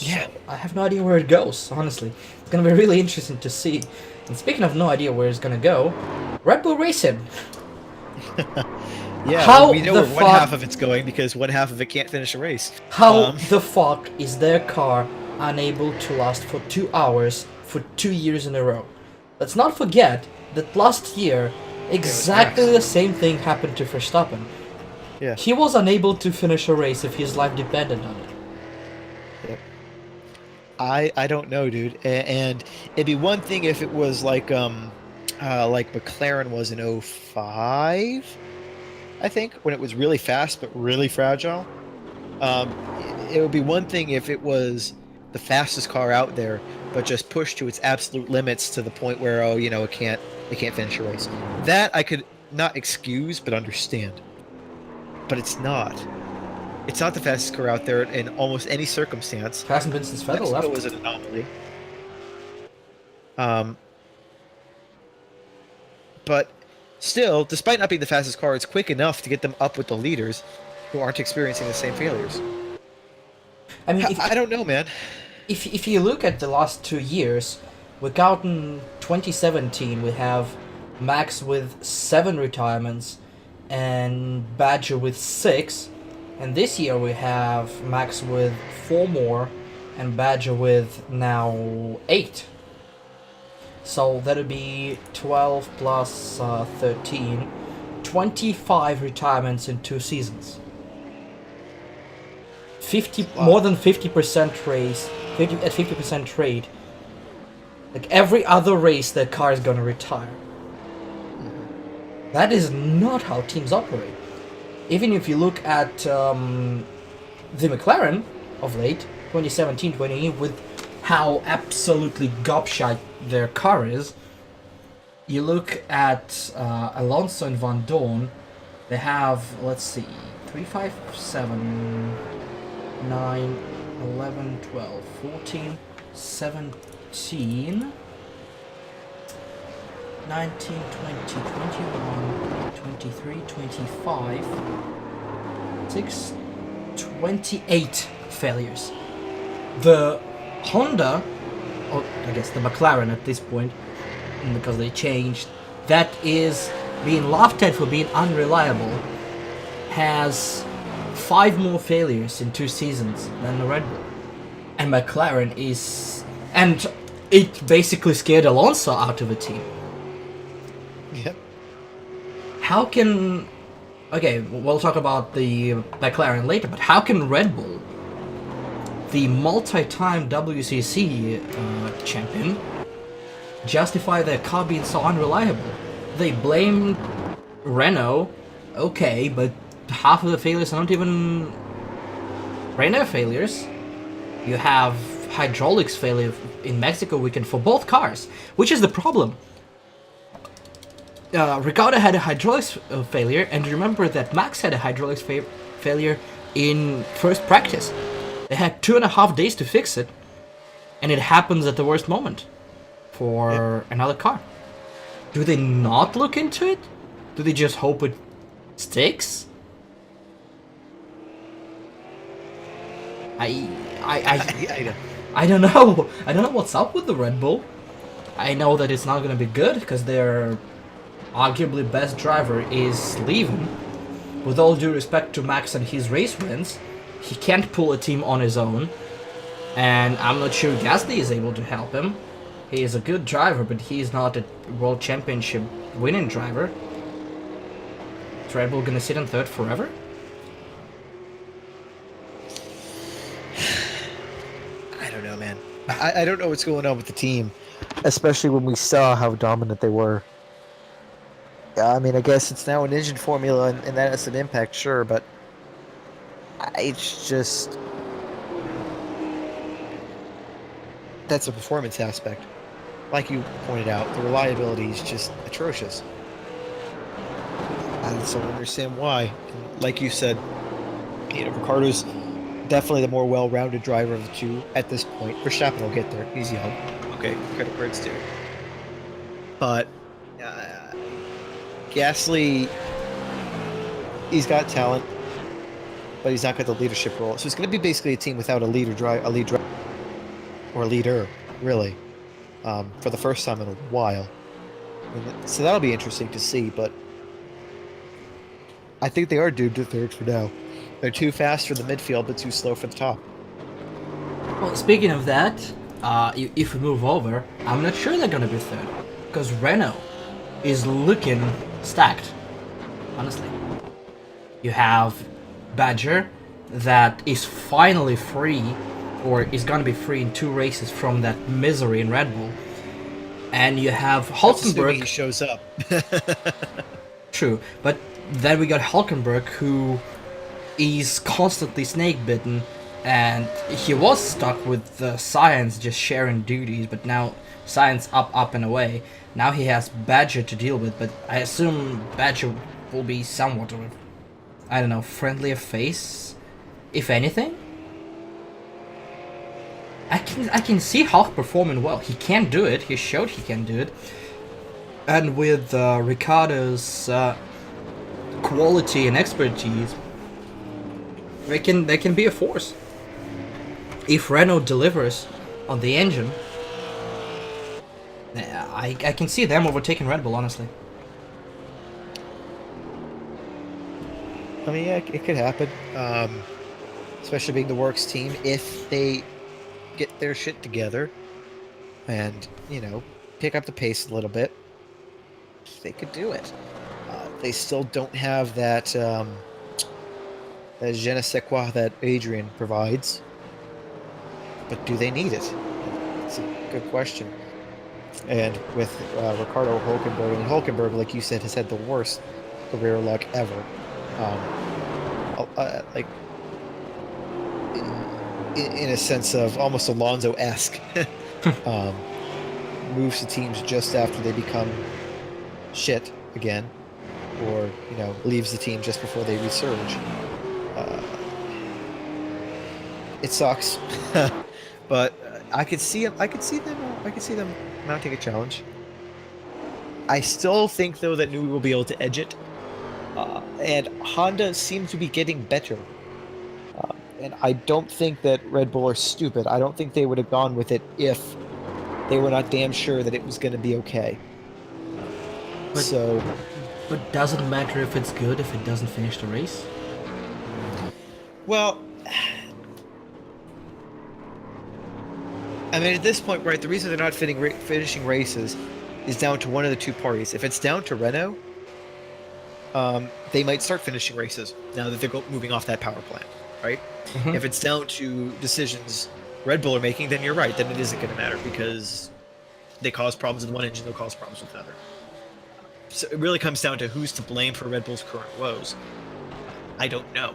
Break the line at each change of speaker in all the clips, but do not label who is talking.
Yeah.
So I have no idea where it goes, honestly. It's gonna be really interesting to see. And speaking of no idea where it's gonna go, Red Bull Racing.
Yeah, well,
How
we know
the
where one
fuck
half of it's going because one half of it can't finish a race.
how
Um,
the fuck is their car unable to last for 2 hours for 2 years in a row? Let's not forget that last year
it was
exactly
Max.
the same thing happened to Verstappen.
Yeah.
He was unable to finish a race if his life depended on it.
Yep. I don't know, dude. And it'd be one thing if it was like McLaren was in '05, I think, when it was really fast but really fragile. It would be one thing if it was the fastest car out there, but just pushed to its absolute limits to the point where, oh, it can't finish a race. That I could not excuse but understand. But it's not. It's not the fastest car out there in almost any circumstance.
Hasn't been since Vettel
Mexico
left.
was an anomaly. Um, but still, despite not being the fastest car, it's quick enough to get them up with the leaders who aren't experiencing the same failures.
I mean, if
I don't know, man.
if you look at the last 2 years, we count in 2017, we have Max with 7 retirements and Badger with 6, and this year we have Max with 4 more and Badger with now 8. So that would be 12 plus 13, 25 retirements in 2 seasons. 50
Wow.
more than 50% race, 50% rate. Like every other race, the car is gonna retire. That is not how teams operate. Even if you look at the McLaren of late, 2017, 2018, with how absolutely gobshite their car is, you look at Alonso and Van Dorn, they have, let's see, 3, 5, 7, 9, 11, 12, 14, 17, 19, 20, 21, 23, 25, 6, 28 failures. The Honda, or I guess the McLaren at this point, because they changed, that is being laughed at for being unreliable, has 5 more failures in 2 seasons than the Red Bull. And McLaren is. And it basically scared Alonso out of the team.
Yep.
How can. Okay, we'll talk about the McLaren later, but how can Red Bull, the multi-time WCC champion, justify their car being so unreliable? They blame Renault, okay, but half of the failures are not even Renault failures. You have hydraulics failure in Mexico weekend for both cars, which is the problem. Ricardo had a hydraulics failure, and remember that Max had a hydraulics failure in first practice. They had 2.5 days to fix it, and it happens at the worst moment
Yep.
for another car. Do they not look into it? Do they just hope it sticks? I, I,
I
I,
know.
I don't know. I don't know what's up with the Red Bull. I know that it's not gonna be good because their arguably best driver is leaving. With all due respect to Max and his race wins, he can't pull a team on his own, and I'm not sure Gasly is able to help him. He is a good driver, but he's not a World Championship winning driver. Is Red Bull gonna sit in third forever?
I don't know, man. I don't know what's going on with the team, especially when we saw how dominant they were. Yeah, I mean, I guess it's now an engine formula, and that has an impact, sure, but it's just that's a performance aspect. Like you pointed out, the reliability is just atrocious. I just don't understand why. And like you said, Ricardo's definitely the more well-rounded driver of the two at this point. Verstappen will get there. He's young. Okay, credit where it's due. But uh, Gasly, he's got talent, but he's not got the leadership role. So it's going to be basically a team without a lead driver. or leader, really, for the first time in a while. So that'll be interesting to see, but I think they are doomed to third for now. They're too fast for the midfield, but too slow for the top.
Well, speaking of that, if we move over, I'm not sure they're gonna be third, because Renault is looking stacked. Honestly, you have Badger that is finally free, or is gonna be free in 2 races from that misery in Red Bull, and you have
That's assuming he
Hulkenberg.
shows up.
True, but then we got Hulkenberg, who is constantly snake bitten, and he was stuck with Science just sharing duties, but now Science up and away. Now he has Badger to deal with, but I assume Badger will be somewhat of a, I don't know, friendlier face, if anything. I can see Hulk performing well. He can do it. He showed he can do it. And with Ricardo's quality and expertise, they can be a force. If Renault delivers on the engine, I can see them overtaking Red Bull, honestly.
I mean, yeah, it could happen. Especially being the works team, if they get their shit together and, pick up the pace a little bit, they could do it. They still don't have that, that je ne sais quoi that Adrian provides. But do they need it? It's a good question. And with Ricardo Hulkenberg, and Hulkenberg, like you said, has had the worst career luck ever. Like, in a sense of almost Alonso-esque. Moves to teams just after they become shit again, or leaves the team just before they resurge. It sucks, but I could see them mounting a challenge. I still think though that Newey will be able to edge it, and Honda seems to be getting better. And I don't think that Red Bull are stupid. I don't think they would have gone with it if they were not damn sure that it was going to be okay.
But does it matter if it's good if it doesn't finish the race?
Well, I mean, at this point, right, the reason they're not finishing races is down to one of the two parties. If it's down to Renault, they might start finishing races now that they're moving off that power plant, right?
Mm-hmm.
If it's down to decisions Red Bull are making, then you're right. Then it isn't going to matter because they cause problems with one engine, they'll cause problems with another. So it really comes down to who's to blame for Red Bull's current woes. I don't know.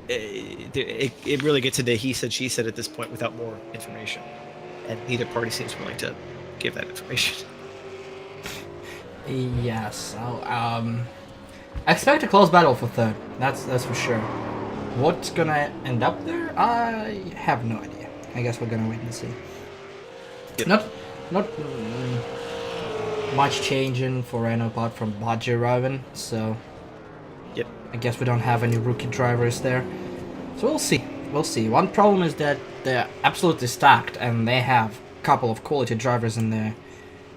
It really gets into he said, she said at this point without more information. And neither party seems willing to give that information.
Yeah, so, I expect a close battle for third. That's for sure. What's gonna end up there? I have no idea. I guess we're gonna wait and see.
Yep.
Not much changing for Renault apart from Badger arriving, so
Yep.
I guess we don't have any rookie drivers there. So we'll see. We'll see. One problem is that they're absolutely stacked and they have a couple of quality drivers in their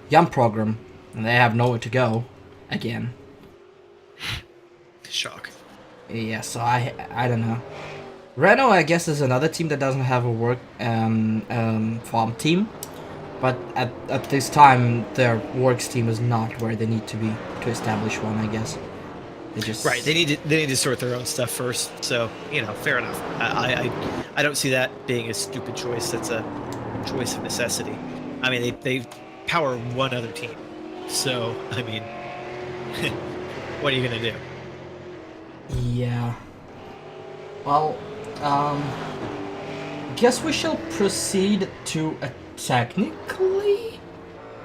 young program and they have nowhere to go again.
Shock.
Yeah, so I don't know. Renault, I guess, is another team that doesn't have a work farm team, but at this time their works team is not where they need to be to establish one. I guess they just
Right. They need to sort their own stuff first. So fair enough. I don't see that being a stupid choice. That's a choice of necessity. I mean, they power one other team. So I mean, what are you gonna do?
Yeah. Well, guess we shall proceed to a technically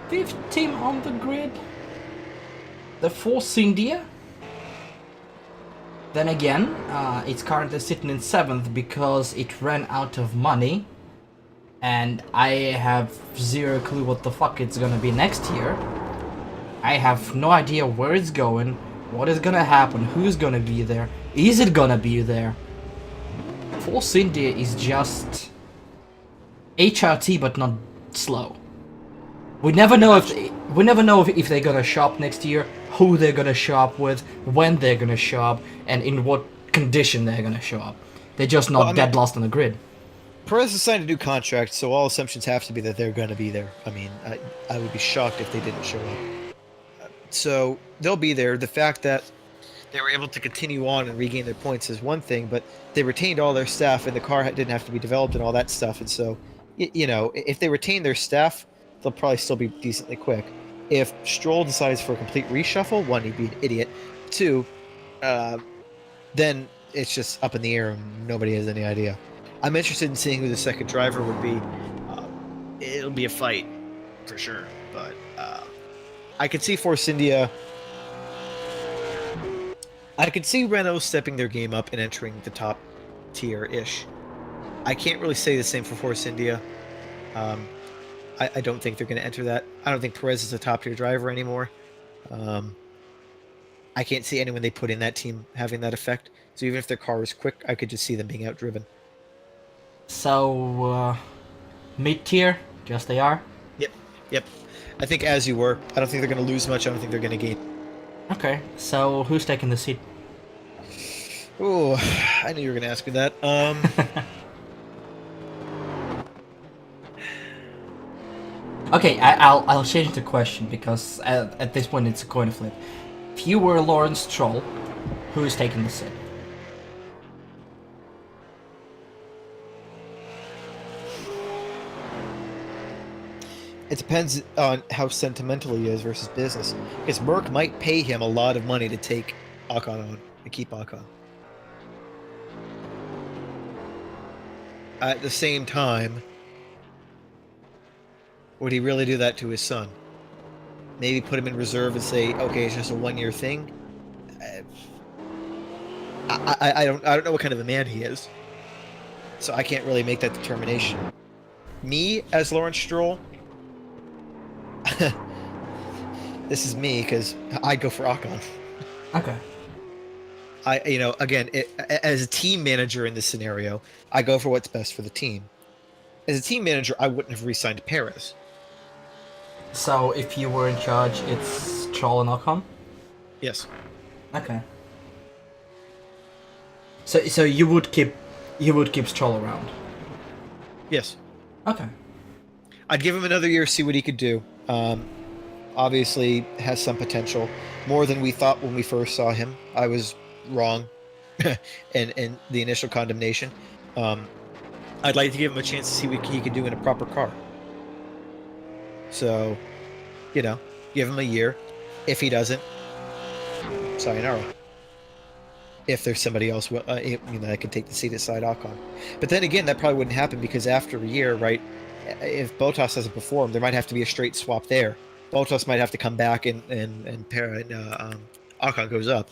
fifth team on the grid. The Force India. Then again, it's currently sitting in 7th because it ran out of money. And I have zero clue what the fuck it's gonna be next year. I have no idea where it's going, what is gonna happen, who's gonna be there, is it gonna be there? Force India is just... HRT, but not slow. We never know if they're gonna show up next year, who they're gonna show up with, when they're gonna show up, and in what condition they're gonna show up. They're just not
Well, I mean,
dead lost on the grid.
Perez has signed a new contract, so all assumptions have to be that they're going to be there. I mean, I would be shocked if they didn't show up. So they'll be there. The fact that they were able to continue on and regain their points is one thing, but they retained all their staff, and the car didn't have to be developed and all that stuff. And so, you know, if they retain their staff, they'll probably still be decently quick. If Stroll decides for a complete reshuffle, one, he'd be an idiot. Two, then it's just up in the air and nobody has any idea. I'm interested in seeing who the second driver would be. It'll be a fight, for sure. But I could see Force India. I could see Renault stepping their game up and entering the top tier-ish. I can't really say the same for Force India. I don't think they're going to enter that. I don't think Perez is a top-tier driver anymore. I can't see anyone they put in that team having that effect. So even if their car is quick, I could just see them being outdriven.
So, mid-tier, just they are?
Yep. I think as you were. I don't think they're going to lose much. I don't think they're going to gain.
Okay, so who's taking the seat?
Oh, I knew you were going to ask me that.
Okay, I'll change the question because at this point it's a coin flip. If you were Lawrence Stroll, who is taking the seat?
It depends on how sentimental he is versus business. Because Merck might pay him a lot of money to take Ocon on, to keep Ocon. At the same time, would he really do that to his son? Maybe put him in reserve and say, okay, it's just a one-year thing? I don't know what kind of a man he is. So I can't really make that determination. Me, as Lawrence Stroll, this is me because I'd go for Ocon.
Okay.
Again, as a team manager in this scenario, I go for what's best for the team. As a team manager, I wouldn't have re-signed Perez.
So if you were in charge, it's Stroll and Ocon?
Yes.
Okay. So you would keep Stroll around?
Yes.
Okay.
I'd give him another year, see what he could do. Obviously has some potential, more than we thought when we first saw him. I was wrong in the initial condemnation. I'd like to give him a chance to see what he could do in a proper car. So, give him a year. If he doesn't, sayonara. If there's somebody else that can take the seat aside Ocon. But then again, that probably wouldn't happen because after a year, right, if Bottas doesn't perform, there might have to be a straight swap there. Bottas might have to come back and Ocon goes up.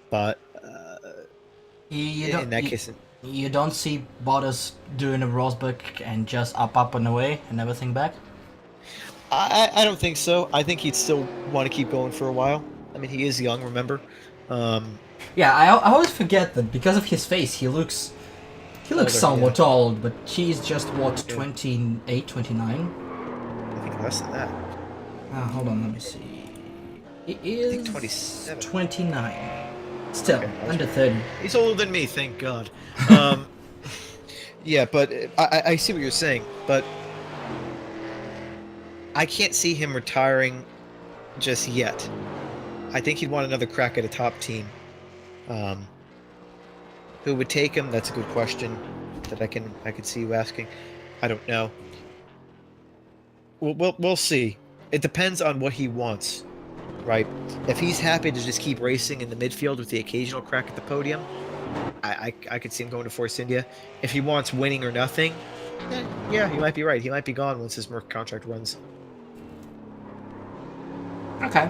But in that case...
You don't see Bottas doing a Rosberg and just up and away and everything back?
I don't think so. I think he'd still want to keep going for a while. I mean, he is young, remember?
Yeah, I always forget that because of his face, he looks somewhat old, but he's just, what, 28, 29?
I think less than that.
Hold on, let me see. He is...
I think 27.
29. Still,
okay,
under 30.
He's older than me, thank God. Yeah, but I see what you're saying, but I can't see him retiring just yet. I think he'd want another crack at a top team. Who would take him? That's a good question that I could see you asking. I don't know. We'll see. It depends on what he wants, right? If he's happy to just keep racing in the midfield with the occasional crack at the podium, I could see him going to Force India. If he wants winning or nothing, yeah, he might be right. He might be gone once his Merc contract runs.
Okay.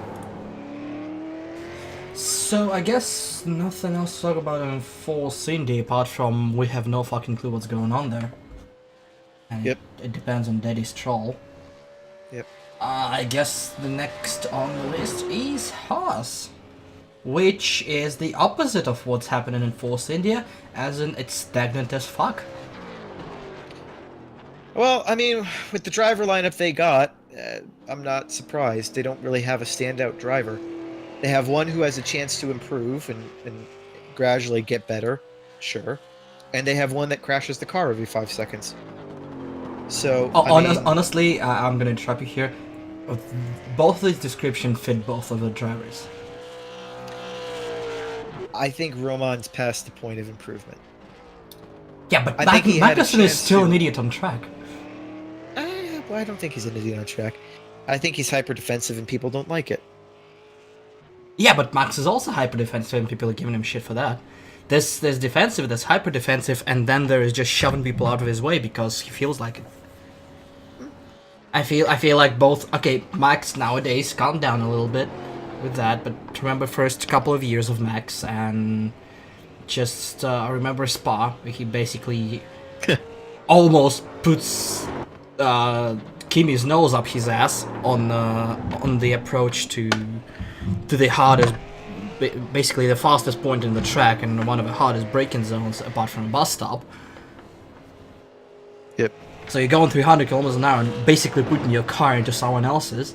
So I guess nothing else to talk about in Force India apart from we have no fucking clue what's going on there. And
Yep.
it depends on Daddy Stroll.
Yep.
I guess the next on the list is Haas, which is the opposite of what's happening in Force India, as in it's stagnant as fuck.
Well, I mean, with the driver lineup they got, I'm not surprised. They don't really have a standout driver. They have one who has a chance to improve and gradually get better, sure. And they have one that crashes the car every 5 seconds. So, I mean,
Honestly, I'm gonna interrupt you here. Both of these descriptions fit both of the drivers.
I think Roman's past the point of improvement.
Yeah, but
I think he had a
Magnussen is
chance
still an
to.
idiot on track.
Well, I don't think he's an idiot on track. I think he's hyper defensive and people don't like it.
Yeah, but Max is also hyper defensive and people are giving him shit for that. There's defensive, there's hyper defensive, and then there is just shoving people out of his way because he feels like it. I feel like both. Okay, Max nowadays calm down a little bit with that, but remember first couple of years of Max and just I remember Spa where he basically almost puts Kimi's nose up his ass on the approach to the hardest, basically the fastest point in the track and one of the hardest braking zones apart from a bus stop.
Yep.
So you're going 300 kilometers an hour and basically putting your car into someone else's.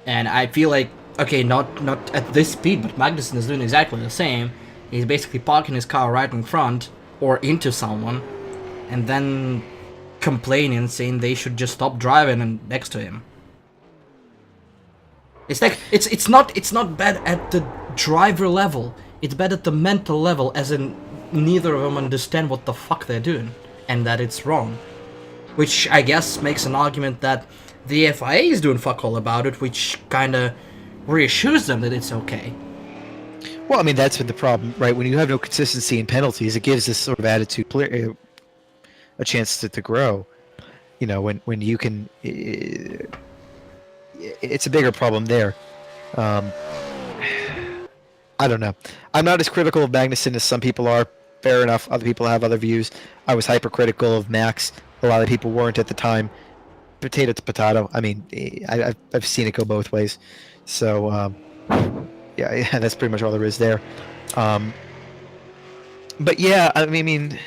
And I feel like, okay, not at this speed, but Magnussen is doing exactly the same. He's basically parking his car right in front or into someone, and then complaining, saying they should just stop driving and next to him. It's like it's not bad at the driver level. It's bad at the mental level, as in neither of them understand what the fuck they're doing and that it's wrong. Which I guess makes an argument that the FIA is doing fuck all about it, which kind of reassures them that it's okay.
Well, I mean, that's been the problem, right? When you have no consistency in penalties, it gives this sort of attitude player a chance to grow. You know, when you can, it's a bigger problem there. I don't know. I'm not as critical of Magnussen as some people are. Fair enough. Other people have other views. I was hypercritical of Max. A lot of people weren't at the time. Potato to potato. I mean, I've seen it go both ways. So, yeah, that's pretty much all there is there. But yeah, I mean,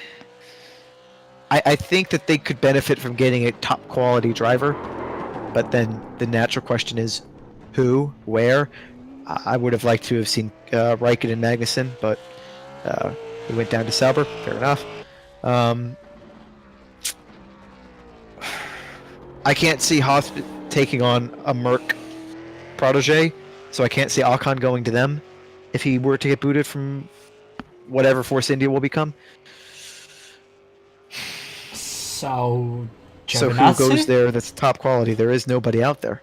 I think that they could benefit from getting a top quality driver. But then the natural question is, who, where? I would have liked to have seen Raikkonen and Magnussen, but he went down to Sauber. Fair enough. I can't see Haas taking on a Merc protege, so I can't see Ocon going to them if he were to get booted from whatever Force India will become.
So,
So who goes there that's top quality? There is nobody out there.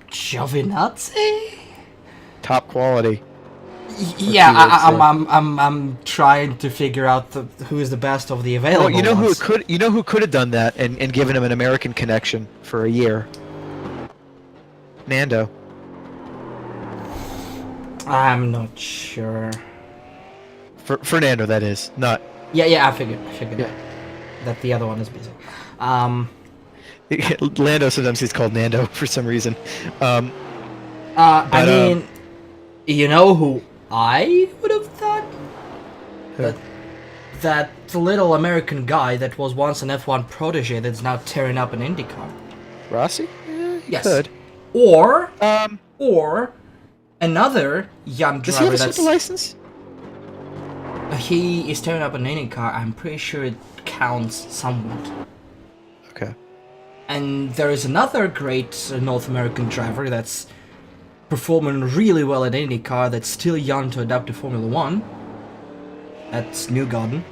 Giovinazzi?
Top quality.
Yeah, I'm trying to figure out who is the best of the available.
Well, you know
ones.
who could have done that and given him an American connection for a year. Nando.
I'm not sure.
Fernando, that is not.
Yeah, I figured
Yeah.
that the other one is busy.
Lando sometimes he's called Nando for some reason.
I mean, you know who I would have thought?
Who?
That little American guy that was once an F1 protege that's now tearing up an IndyCar.
Rossi? Yeah, he
Yes.
could.
Or another young
Does he
driver
have a super license?
he is tearing up an IndyCar. I'm pretty sure it counts somewhat.
Okay.
And there is another great North American driver that's performing really well at IndyCar that's still young to adapt to Formula 1. That's Newgarden.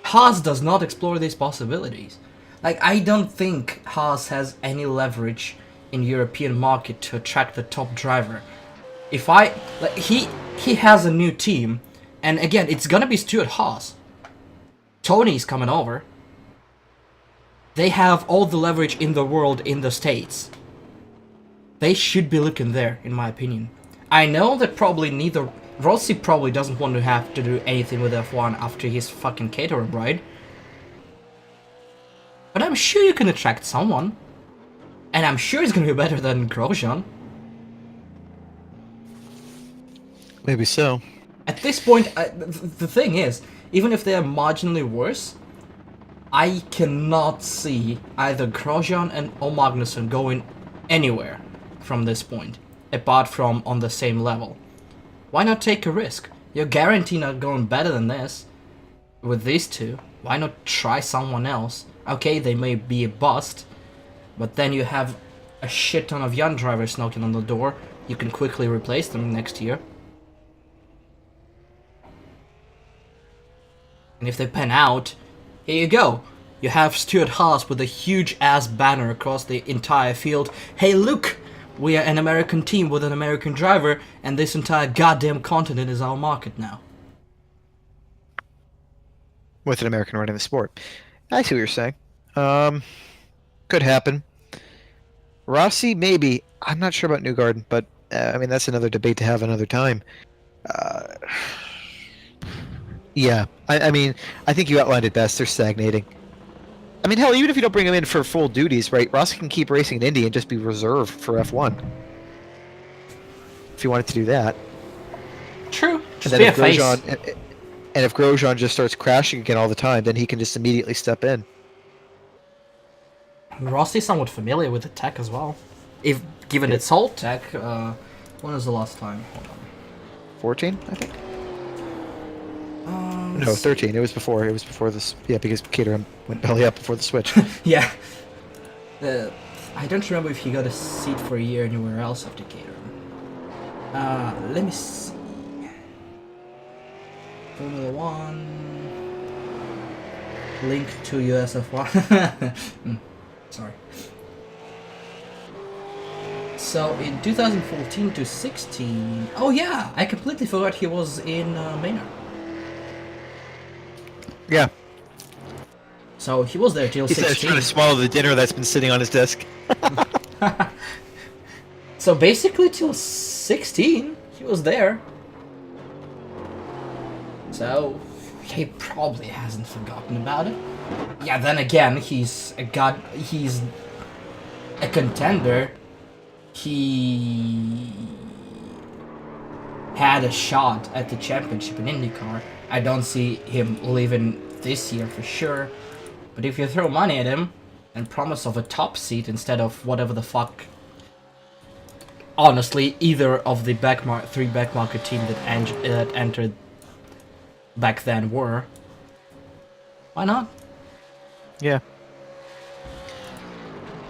Haas does not explore these possibilities. Like, I don't think Haas has any leverage in European market to attract the top driver. He has a new team, and again, it's gonna be Stuart Haas. Tony's coming over. They have all the leverage in the world in the States. They should be looking there, in my opinion. I know that Rossi probably doesn't want to have to do anything with F1 after his fucking Caterham ride. But I'm sure you can attract someone. And I'm sure it's gonna be better than Grosjean.
Maybe so.
At this point, the thing is, even if they are marginally worse, I cannot see either Grosjean or Magnussen going anywhere from this point, apart from on the same level. Why not take a risk? You're guaranteed not going better than this with these two. Why not try someone else? Okay, they may be a bust, but then you have a shit ton of young drivers knocking on the door. You can quickly replace them next year. And if they pan out, here you go. You have Stuart Haas with a huge ass banner across the entire field. Hey, look! We are an American team with an American driver, and this entire goddamn continent is our market now.
With an American running the sport. I see what you're saying. Could happen. Rossi, maybe. I'm not sure about Newgarden, but I mean that's another debate to have another time. Uh, yeah, I mean, I think you outlined it best. They're stagnating. I mean, hell, even if you don't bring him in for full duties, right? Rossi can keep racing in Indy and just be reserved for F1 if you wanted to do that.
True.
And
Just
then
be a
if
face.
and if Grosjean just starts crashing again all the time, then he can just immediately step in.
Rossi's somewhat familiar with the tech as well. If given its whole tech, when was the last time? Hold on.
14, I think. No, 13. It was before. It was before this. Yeah, because Caterham went belly up before the switch.
Yeah. I don't remember if he got a seat for a year anywhere else after Caterham. Let me see. Formula 1. Link to USF1. Sorry. So in 2014 to 16. Oh yeah, I completely forgot he was in Maynard.
Yeah.
So he was there till
He said he's
16.
trying to swallow the dinner that's been sitting on his desk.
So basically till 16, he was there. So he probably hasn't forgotten about it. Yeah, then again, he's a contender. He had a shot at the championship in IndyCar. I don't see him leaving this year for sure. But if you throw money at him and promise of a top seat instead of whatever the fuck, honestly, either of the three backmarker team that entered back then were, why not?
Yeah.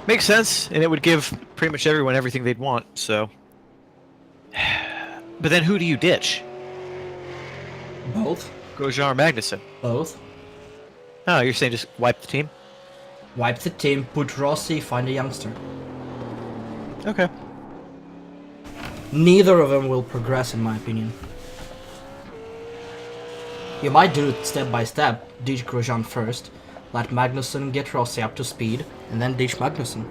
Makes sense, and it would give pretty much everyone everything they'd want, so. But then who do you ditch?
Both.
Grosjean or Magnussen?
Both.
Oh, you're saying just wipe the team?
Wipe the team, put Rossi, find a youngster.
Okay.
Neither of them will progress, in my opinion. You might do it step by step. Ditch Grosjean first, let Magnussen get Rossi up to speed, and then ditch Magnussen.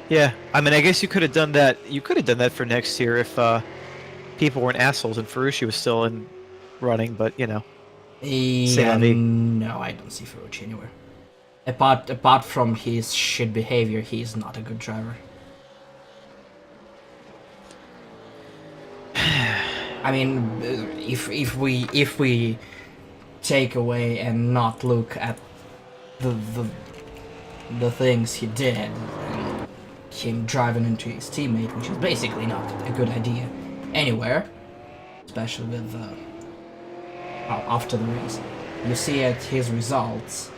Yeah, I mean, I guess you could have done that. You could have done that for next year if people weren't assholes and Ferrucci was still in running, but you know.
Yeah, no, I don't see Ferrucci anywhere. Apart from his shit behavior, he's not a good driver. I mean, if we take away and not look at the things he did and him driving into his teammate, which is basically not a good idea anywhere, especially with after the race. You see at his results,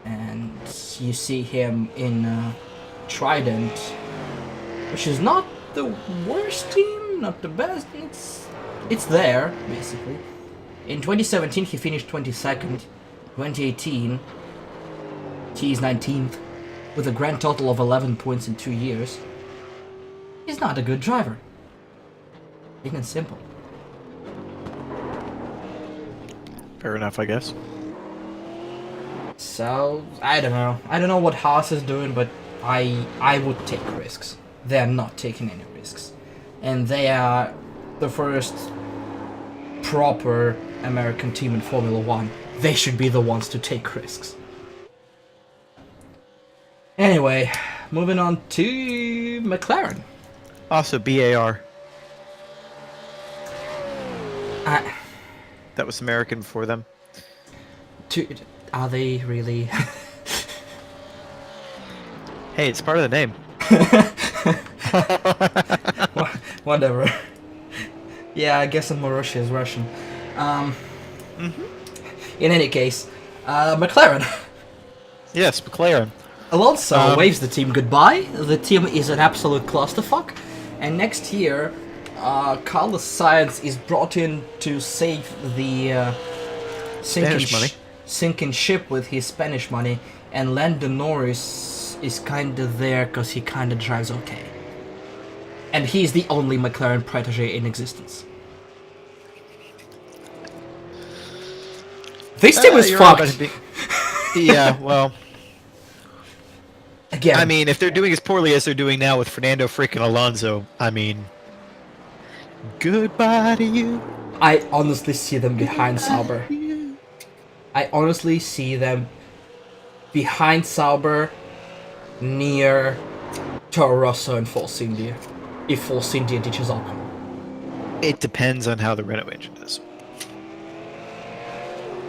and you see him in Trident, which is not the worst team, not the best. It's there basically. In 2017 he finished 22nd. 2018 he's 19th with a grand total of 11 points in 2 years. He's not a good driver. Plain and simple.
Fair enough, I guess.
So, I don't know. I don't know what Haas is doing, but I would take risks. They're not taking any risks. And they are the first proper American team in Formula 1. They should be the ones to take risks. Anyway, moving on to McLaren.
Also, BAR.
I,
That was American before them.
to, are they really?
Hey, it's part of the name.
Whatever. Yeah, I guess Marussia is Russian. Um,
Hmm.
in any case, McLaren.
Yes, McLaren.
Alonso
Um,
waves the team goodbye. The team is an absolute clusterfuck. And next year, Carlos Sainz is brought in to save the sinking,
Spanish money.
sinking ship with his Spanish money. And Lando Norris is kind of there because he kind of drives okay. And he's the only McLaren protege in existence. This team is
you're right about
fucked.
it being... Yeah, well,
Again,
I mean, if they're doing as poorly as they're doing now with Fernando freaking Alonso, I mean, goodbye to you.
I honestly see them behind Sauber.
Goodbye to you.
I honestly see them behind Sauber, near Toro Rosso and Force India. If Force India ditches Ocon.
It depends on how the Renault engine does.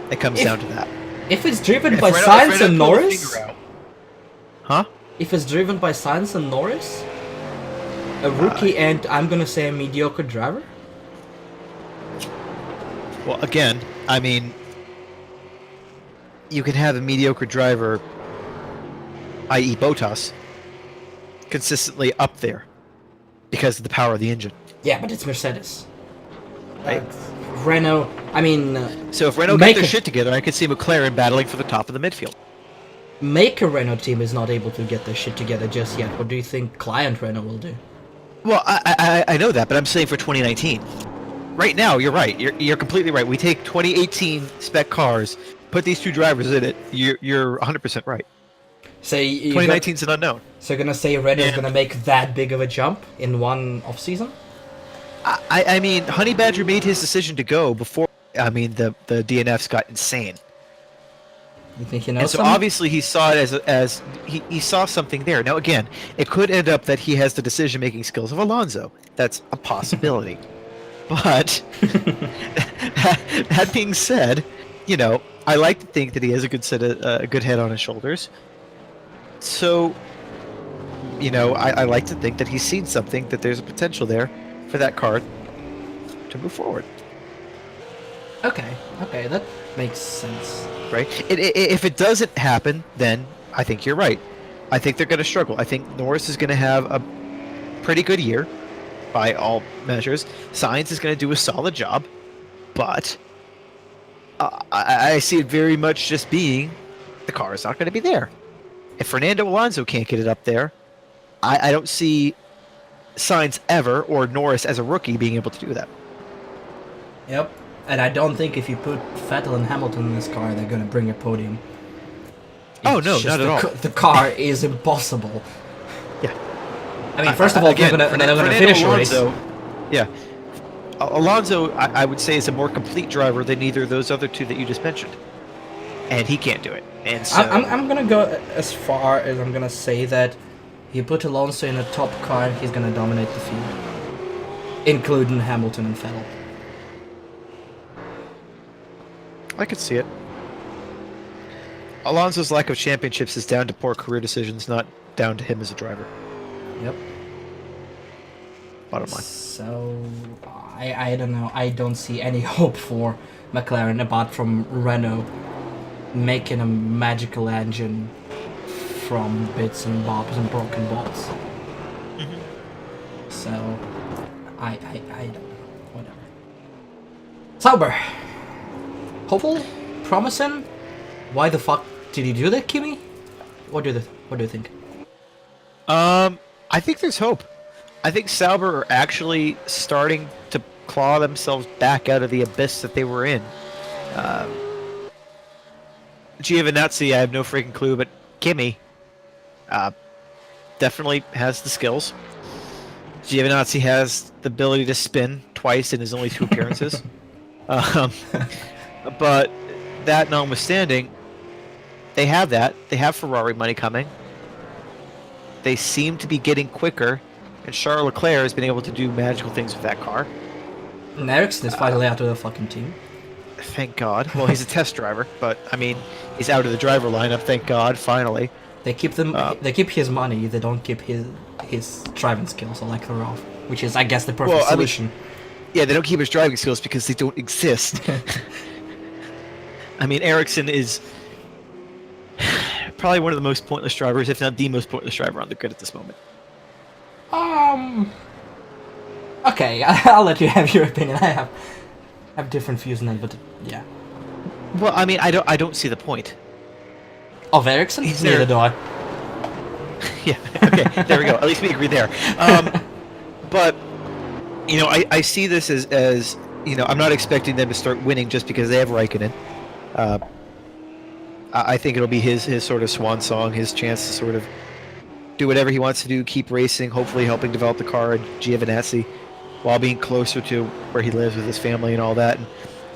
It comes down to that.
If it's driven
If
by
Renault- if
Sainz
Renault
and
pull the
Norris,
finger out- Huh?
if it's driven by Sainz and Norris, a rookie and I'm gonna say a mediocre driver.
Well, again, I mean, you can have a mediocre driver, i.e. Bottas, consistently up there because of the power of the engine.
Yeah, but it's Mercedes.
Right.
Renault. I mean,
So if Renault
Make
get their
a-
shit together, I could see McLaren battling for the top of the midfield.
Maker Renault team is not able to get their shit together just yet. What do you think Client Renault will do?
Well, I know that, but I'm saying for 2019. Right now, you're right. You're completely right. We take 2018 spec cars, put these two drivers in it. You're 100% right.
Say
2019 is an unknown.
So you're gonna say Renault's
And-
gonna make that big of a jump in one off season?
I mean, Honey Badger made his decision to go before. I mean, the DNFs got insane,
You think he knows
and so
something?
obviously he saw it as he saw something there. Now again, it could end up that he has the decision-making skills of Alonso. That's a possibility. But that being said, you know, I like to think that he has a good set of a good head on his shoulders. So, you know, I like to think that he's seen something, that there's a potential there for that card to move forward,
Okay, that makes sense.
right? If it doesn't happen, then I think you're right. I think they're going to struggle. I think Norris is going to have a pretty good year by all measures. Sainz is going to do a solid job, but I see it very much just being the car is not going to be there. If Fernando Alonso can't get it up there, I don't see Sainz ever or Norris as a rookie being able to do that.
Yep. And I don't think if you put Vettel and Hamilton in this car, they're gonna bring a podium.
Oh,
It's
no,
just
not at all.
The car is impossible.
Yeah.
I mean, first of all,
again,
they're gonna
Fernando
finish a race.
Alonso, yeah. Alonso, I would say, is a more complete driver than either of those other two that you just mentioned, and he can't do it. And so,
I'm gonna go as far as I'm gonna say that you put Alonso in a top car, he's gonna dominate the field, including Hamilton and Vettel.
I could see it. Alonso's lack of championships is down to poor career decisions, not down to him as a driver.
Yep.
Bottom line.
So I don't know. I don't see any hope for McLaren apart from Renault making a magical engine from bits and bobs and broken bolts. So I don't know. Whatever. Sauber. Hopeful, promising. Why the fuck did he do that, Kimi? What do you think?
I think there's hope. I think Sauber are actually starting to claw themselves back out of the abyss that they were in. Giovinazzi, I have no freaking clue, but Kimi definitely has the skills. Giovinazzi has the ability to spin twice in his only 2 appearances. But that notwithstanding, they have that. They have Ferrari money coming. They seem to be getting quicker, and Charles Leclerc has been able to do magical things with that car.
And Ericsson is finally out of the fucking team.
Thank God. Well, he's a test driver, but I mean, he's out of the driver lineup. Thank God, finally.
They keep them.
Uh,
They keep his money. They don't keep his driving skills or lack thereof, which is, I guess, the perfect
well, I mean,
solution.
yeah, they don't keep his driving skills because they don't exist. I mean, Ericsson is probably one of the most pointless drivers, if not the most pointless driver on the grid at this moment.
Um. Okay, I'll let you have your opinion. I have different views on that, but yeah.
Well, I mean, I don't see the point.
Of Ericsson?
He's
Neither
there.
do I.
Yeah. Okay. There we go. At least we agree there. But you know, I see this as you know, I'm not expecting them to start winning just because they have Raikkonen. I think it'll be his sort of swan song, his chance to sort of do whatever he wants to do, keep racing, hopefully helping develop the car at Giovinazzi, while being closer to where he lives with his family and all that. And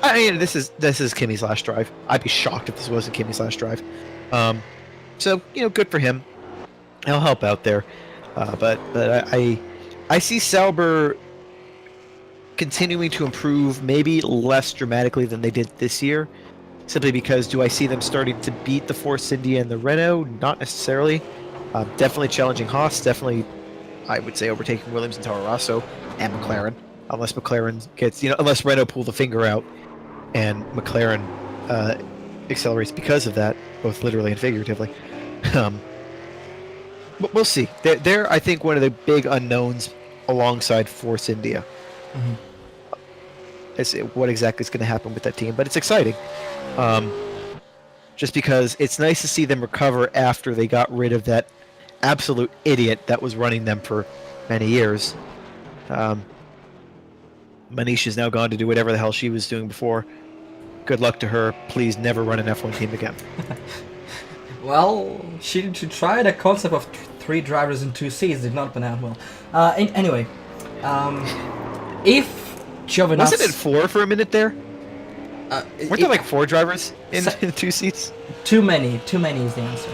I mean, this is Kimmy's last drive. I'd be shocked if this wasn't Kimmy's last drive. So you know, good for him. He'll help out there. But I see Sauber continuing to improve, maybe less dramatically than they did this year. Simply because, do I see them starting to beat the Force India and the Renault? Not necessarily. Definitely challenging Haas. Definitely, I would say, overtaking Williams and Toro Rosso and McLaren. Unless McLaren gets, unless Renault pull the finger out and McLaren accelerates because of that, both literally and figuratively. But we'll see. They're, I think, one of the big unknowns alongside Force India.
Mm-hmm.
As what exactly is going to happen with that team, but it's exciting. Just because it's nice to see them recover after they got rid of that absolute idiot that was running them for many years. Manish is now gone to do whatever the hell she was doing before. Good luck to her. Please never run an F1 team again.
Well, she tried a concept of 3 drivers in 2 seats, did not pan out well. Anyway, if Giovinazzi...
Wasn't it 4 for a minute there? Weren't there like 4 drivers in 2 seats?
Too many is the answer.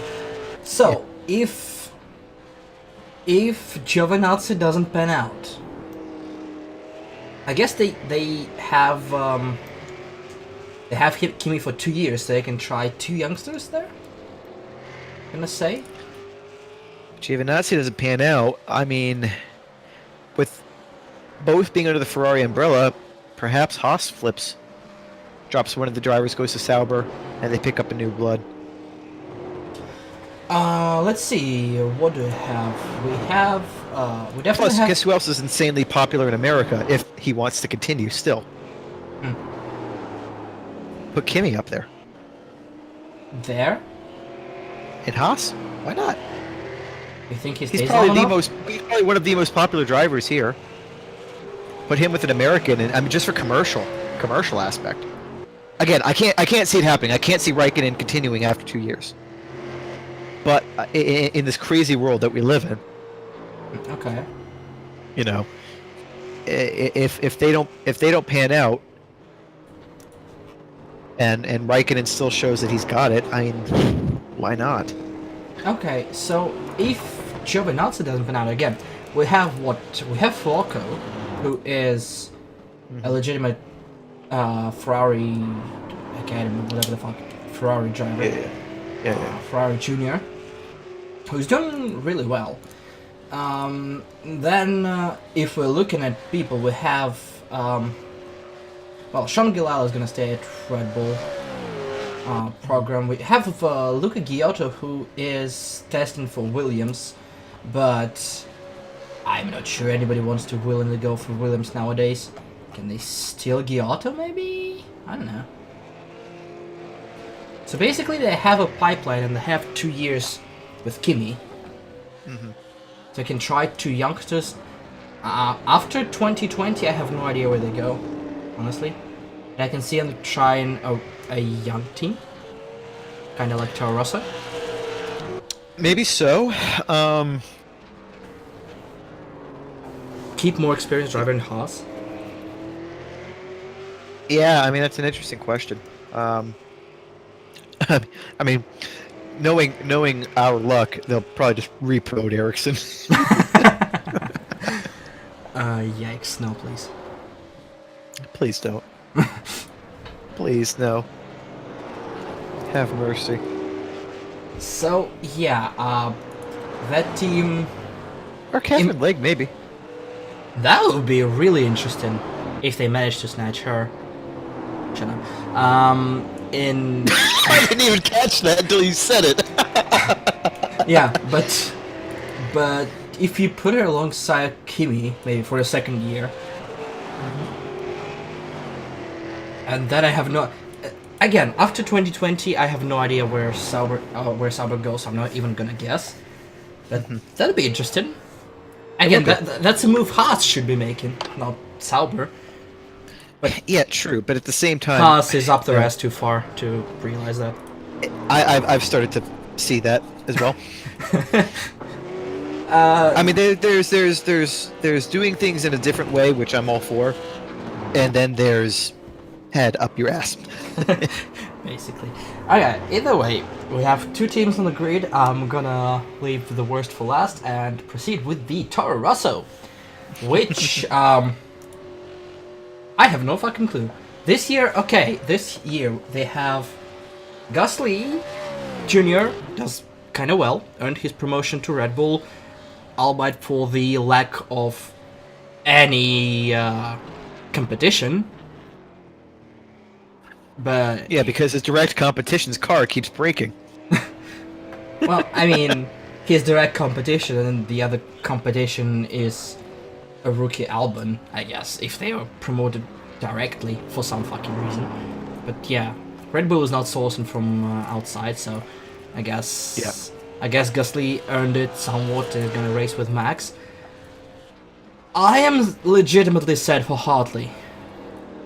So,
Yeah.
if Giovinazzi doesn't pan out, I guess they have Kimi for 2 years, so they can try 2 youngsters there. Gonna say.
Giovinazzi doesn't pan out. I mean, with both being under the Ferrari umbrella, perhaps Haas flips. Drops one of the drivers, goes to Sauber, and they pick up a new blood.
Let's see. What do we have? We definitely
Plus,
have.
guess who else is insanely popular in America if he wants to continue still? Put Kimi up there.
There?
In Haas? Why not?
You think he
He's
stays
probably
long enough?
he's probably one of the most popular drivers here. Put him with an American, and I mean, just for commercial aspect. Again, I can't see it happening. I can't see Raikkonen continuing after 2 years. But in this crazy world that we live in,
Okay.
you know, if they don't pan out, and Raikkonen still shows that he's got it, I mean, why not?
Okay, so if Giovinazzi doesn't pan out again, we have Flocco, who is a legitimate Ferrari Academy, whatever the fuck, Ferrari driver.
Yeah.
Ferrari Junior, who's doing really well. Then, if we're looking at people, we have, well, Sean Gilala is gonna stay at Red Bull program. We have Luca Giotto, who is testing for Williams, but I'm not sure anybody wants to willingly go for Williams nowadays. Can they steal Giotto, maybe? I don't know. So basically they have a pipeline and they have 2 years with Kimi.
Mm-hmm.
So they can try 2 youngsters. After 2020, I have no idea where they go, honestly. And I can see them trying a young team. Kind of like Toro Rosso.
Maybe so.
Keep more experience driving Haas.
Yeah, I mean, that's an interesting question. I mean, knowing our luck, they'll probably just re-promote Ericsson.
Yikes, no please.
Please don't. Please, no. Have mercy.
So yeah, that team.
Or Catherine Legg, maybe.
That would be really interesting if they managed to snatch her. Shut up. In
I didn't even catch that until you said it.
yeah, but if you put her alongside Kimi, maybe for the second year, and then I have no. Again, after 2020, I have no idea where Sauber goes. I'm not even gonna guess. But that'd be interesting. Again, that's a move Haas should be making, not Sauber.
But yeah, true. But at the same time,
Haas is up their ass too far to realize that.
I've started to see that as well. I mean, there's doing things in a different way, which I'm all for, and then there's head up your ass.
Basically. Okay, either way, we have two teams on the grid. I'm gonna leave the worst for last and proceed with the Toro Rosso, which I have no fucking clue. This year they have Gasly Jr. does kind of well, earned his promotion to Red Bull, albeit for the lack of any competition. But
Yeah, because his direct competition's car keeps breaking.
well, I mean, his direct competition and the other competition is a rookie Albon, I guess, if they were promoted directly for some fucking reason. But yeah, Red Bull is not sourcing from outside, so I guess Gasly earned it somewhat and is gonna race with Max. I am legitimately sad for Hartley.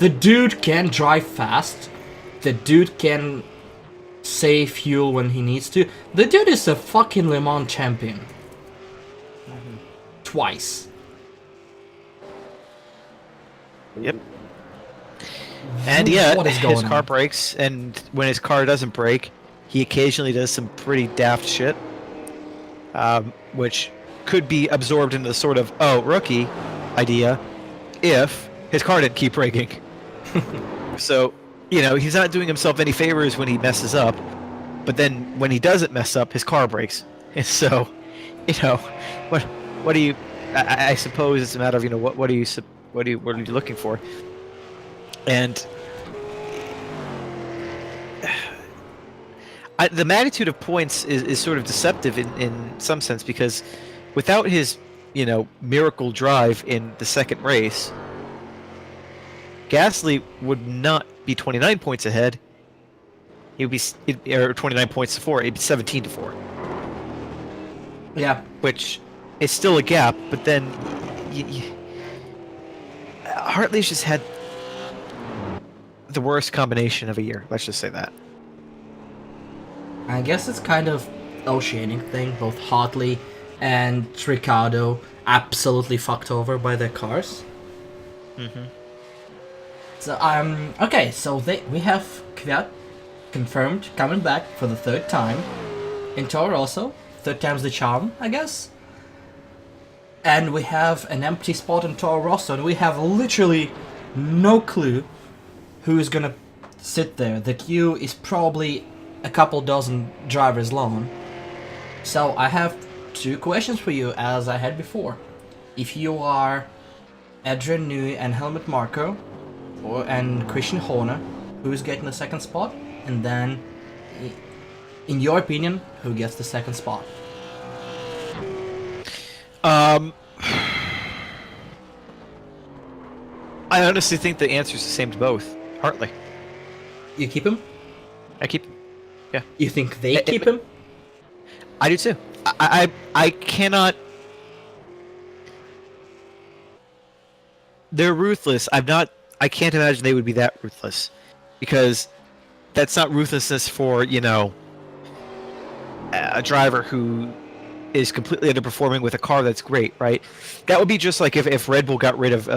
The dude can drive fast. The dude can save fuel when he needs to. The dude is a fucking Le Mans champion. Twice.
Yep. And yet,
What is
his
going
car
on?
breaks, and when his car doesn't break, he occasionally does some pretty daft shit, which could be absorbed into the sort of, oh, rookie idea if his car didn't keep breaking. So, you know, he's not doing himself any favors when he messes up, but then when he doesn't mess up, his car breaks. And so, you know, what do you? I suppose it's a matter of, you know, what are you looking for? And the magnitude of points is sort of deceptive in some sense, because without his, you know, miracle drive in the second race, Gasly would not be 29 points ahead. He would be, or 29 points to 4. It'd be 17 to 4.
Yeah.
Which is still a gap, but then Hartley's just had the worst combination of a year. Let's just say that.
I guess it's kind of Oceanic thing. Both Hartley and Ricciardo absolutely fucked over by their cars.
Mm-hmm.
So okay, so we have Kvyat confirmed coming back for the third time in Toro Rosso. Third time's the charm, I guess. And we have an empty spot in Toro Rosso, and we have literally no clue who is gonna sit there. The queue is probably a couple dozen drivers long. So I have two questions for you, as I had before. If you are Adrian Newey and Helmut Marko, and Christian Horner, who's getting the second spot? And then, in your opinion, who gets the second spot?
I honestly think the answer is the same to both. Hartley.
You keep him?
I keep. Yeah.
You think they keep him?
I do too. I cannot. They're ruthless. I can't imagine they would be that ruthless, because that's not ruthlessness for, you know, a driver who is completely underperforming with a car that's great, right? That would be just like if Red Bull got rid of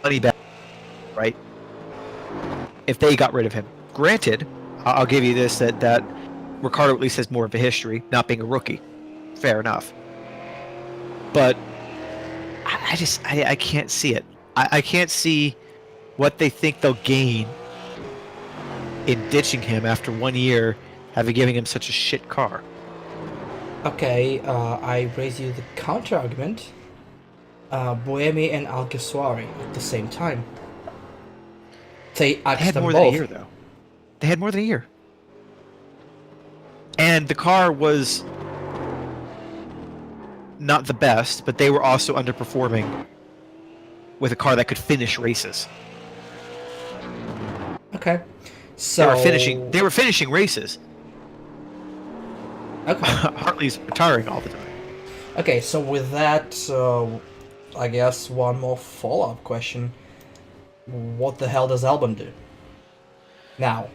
Moneyback, right? If they got rid of him. Granted, I'll give you this, that Ricardo at least has more of a history, not being a rookie. Fair enough. But I can't see it. I can't see what they think they'll gain in ditching him after 1 year, having given him such a shit car.
Okay, I raise you the counter argument. Buemi and Alguersuari at the same time. They
They
axed
had
them
more than a
both.
year, though. They had more than a year. And the car was not the best, but they were also underperforming with a car that could finish races.
Okay,
They
so
were finishing races.
Okay,
Hartley's retiring all the time.
okay. So with that, I guess one more follow-up question: what the hell does Albon do now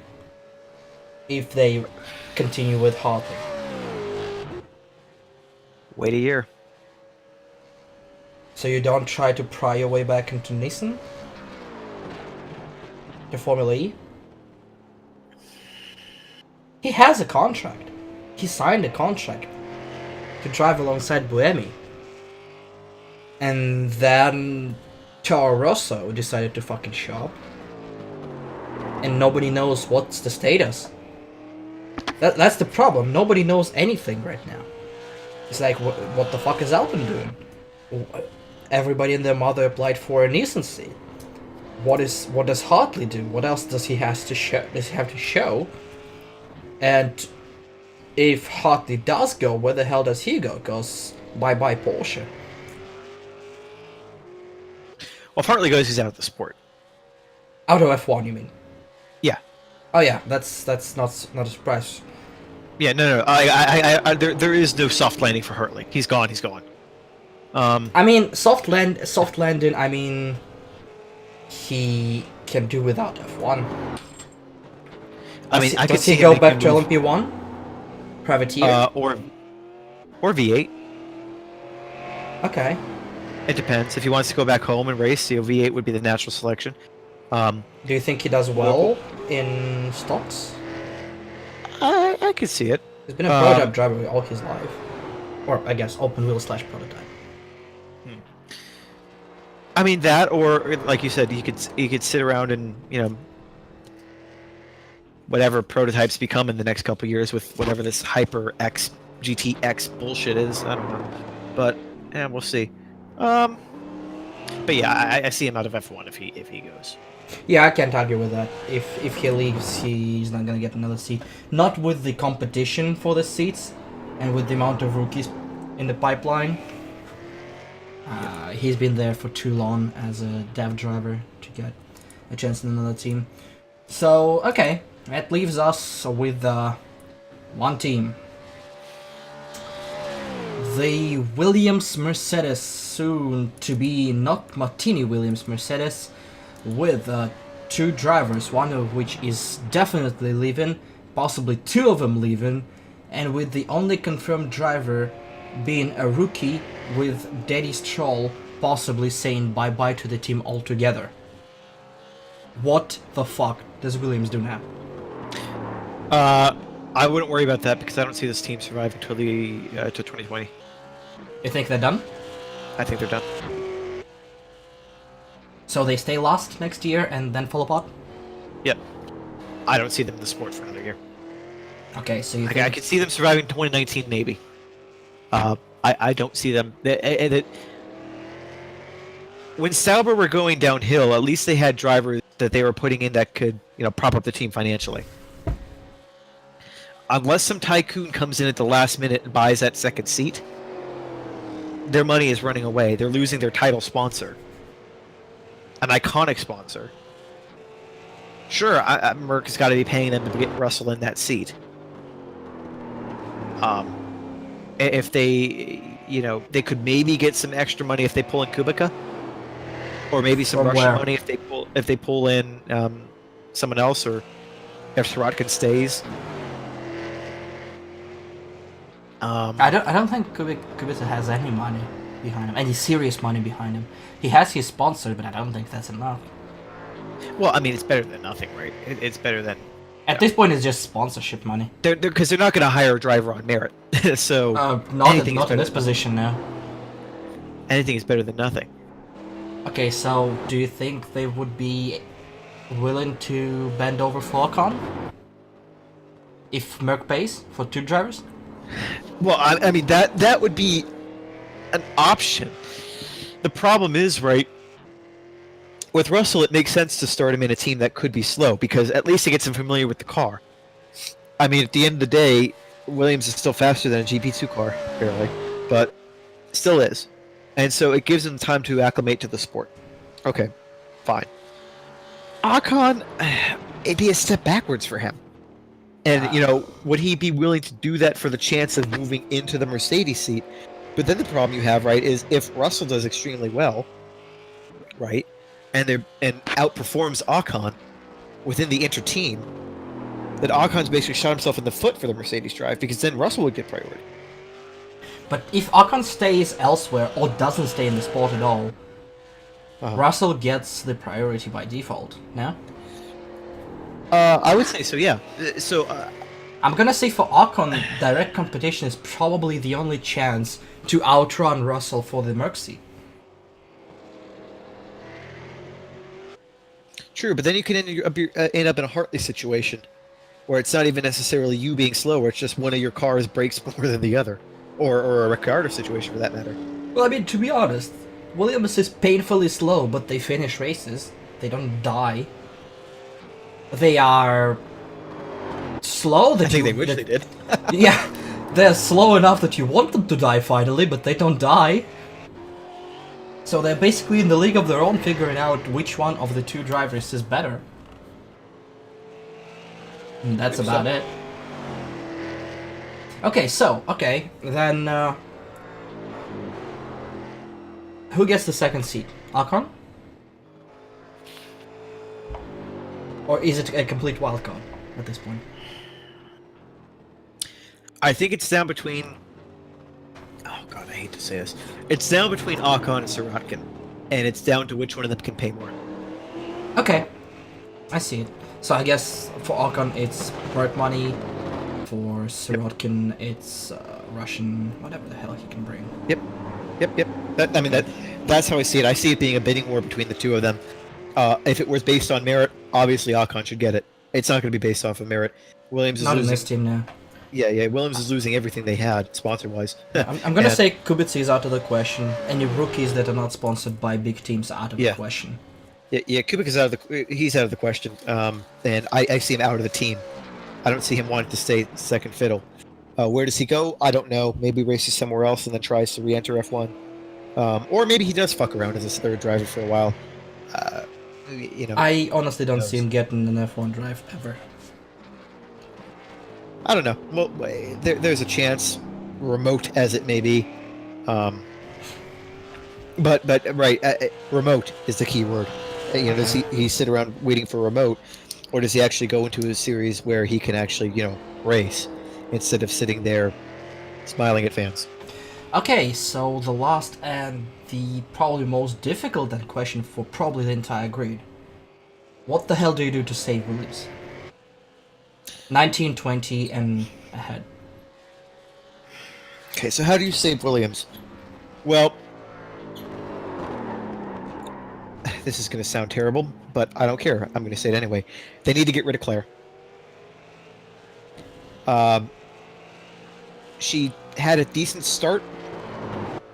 if they continue with Hartley?
Wait a year.
So you don't try to pry your way back into Nissan, to Formula E? He has a contract. He signed a contract to drive alongside Buemi. And then Toro Rosso decided to fucking show up. And nobody knows what's the status. That's the problem. Nobody knows anything right now. It's like, what the fuck is Albon doing? Everybody and their mother applied for a Nissan seat. What does Hartley do? What else does he have to show? And if Hartley does go, where the hell does he go? Because bye-bye Porsche.
Well, if Hartley goes, he's out of the sport.
Out of F1, you mean?
Yeah.
Oh yeah, that's not a surprise.
Yeah, no. There is no soft landing for Hartley. He's gone. He's gone.
I mean, soft landing. I mean, he can do without F1.
I could
Does
see
he
him
go back
making
to
a move,
LMP1? Privateer?
or V8.
Okay.
It depends. If he wants to go back home and race, V8 would be the natural selection.
Do you think he does well in stocks?
I could see it.
He's been a prototype driver all his life. Or, I guess, open wheel / prototype.
I mean that, or like you said, you could sit around and whatever prototypes become in the next couple years with whatever this Hyper X GTX bullshit is. I don't know, but yeah, we'll see. But yeah, I see him out of F1 if he goes.
Yeah, I can't argue with that. If he leaves, he's not gonna get another seat. Not with the competition for the seats, and with the amount of rookies in the pipeline. He's been there for too long as a dev driver to get a chance in another team. So, okay, that leaves us with one team. The Williams Mercedes, soon to be not Martini Williams Mercedes, with two drivers, one of which is definitely leaving, possibly two of them leaving, and with the only confirmed driver being a rookie, with Daddy Stroll possibly saying bye-bye to the team altogether. What the fuck does Williams do now?
I wouldn't worry about that because I don't see this team surviving till to 2020.
You think they're done?
I think they're done.
So they stay last next year and then fall apart?
Yep. I don't see them in the sport for another year.
Okay, so you
I
think...
could see them surviving 2019 maybe. I don't see them. When Sauber were going downhill, at least they had drivers that they were putting in that could, prop up the team financially. Unless some tycoon comes in at the last minute and buys that second seat, their money is running away. They're losing their title sponsor, an iconic sponsor. Sure, Merck has got to be paying them to get Russell in that seat. If they, they could maybe get some extra money if they pull in Kubica, or maybe some
From
Russian
where?
money if they pull in someone else, or if Sirotkin stays.
I don't think Kubica has any money behind him, any serious money behind him. He has his sponsor, but I don't think that's enough.
Well, I mean, it's better than nothing, right? It's better than.
At this point, it's just sponsorship money.
Because they're not going to hire a driver on merit, so
Not
anything is
in
better
this
than
position now.
anything is better than nothing.
Okay, so do you think they would be willing to bend over for Ocon? If Merc pays for two drivers?
Well, I mean that would be an option. The problem is, right, with Russell, it makes sense to start him in a team that could be slow because at least it gets him familiar with the car. I mean, at the end of the day, Williams is still faster than a GP2 car, barely, but still is. And so it gives him time to acclimate to the sport. Okay, fine. Ocon, it'd be a step backwards for him. And, would he be willing to do that for the chance of moving into the Mercedes seat? But then the problem you have, right, is if Russell does extremely well, right, and outperforms Ocon within the inter team, that Ocon's basically shot himself in the foot for the Mercedes drive because then Russell would get priority.
But if Ocon stays elsewhere or doesn't stay in the sport at all, Russell gets the priority by default, no?
I would say so, yeah. So,
I'm gonna say for Ocon, direct competition is probably the only chance to outrun Russell for the Merc seat.
true, but then you can end up in a Hartley situation where it's not even necessarily you being slower, it's just one of your cars breaks more than the other. Or a Ricciardo situation for that matter.
Well, I mean, to be honest, Williams is painfully slow, but they finish races. They don't die. They are slow that
I think they wish they did.
Yeah, they're slow enough that you want them to die finally, but they don't die. So they're basically in the league of their own, figuring out which one of the two drivers is better. And that's about it. Okay, then who gets the second seat? Ocon? Or is it a complete wildcard at this point?
I think it's down between... Oh god, I hate to say this. It's down between Ocon and Sirotkin. And it's down to which one of them can pay more.
Okay, I see it. So I guess for Ocon it's work money. For Sirotkin, it's Russian, whatever the hell he can bring.
Yep. That's how I see it. I see it being a bidding war between the two of them. If it was based on merit, obviously Ocon should get it. It's not going to be based off of merit. Williams is
not
losing.
in this team now.
Yeah. Williams is losing everything they had, sponsor-wise.
I'm going to say Kubica is out of the question. Any rookies that are not sponsored by big teams are out of the question.
Yeah. Kubica's he's out of the question. And I see him out of the team. I don't see him wanting to stay second fiddle. Where does he go? I don't know. Maybe races somewhere else and then tries to re-enter F1. Or maybe he does fuck around as a third driver for a while.
I honestly don't see him getting an F1 drive ever.
I don't know. Well, there's a chance, remote as it may be. But right, remote is the key word. Does he sit around waiting for remote, or does he actually go into a series where he can actually, race instead of sitting there smiling at fans?
Okay, so the last and the probably most difficult then question for probably the entire grid. What the hell do you do to save Williams? 19, 20, and ahead.
Okay, so how do you save Williams? Well, this is going to sound terrible, but I don't care. I'm going to say it anyway. They need to get rid of Claire. She had a decent start,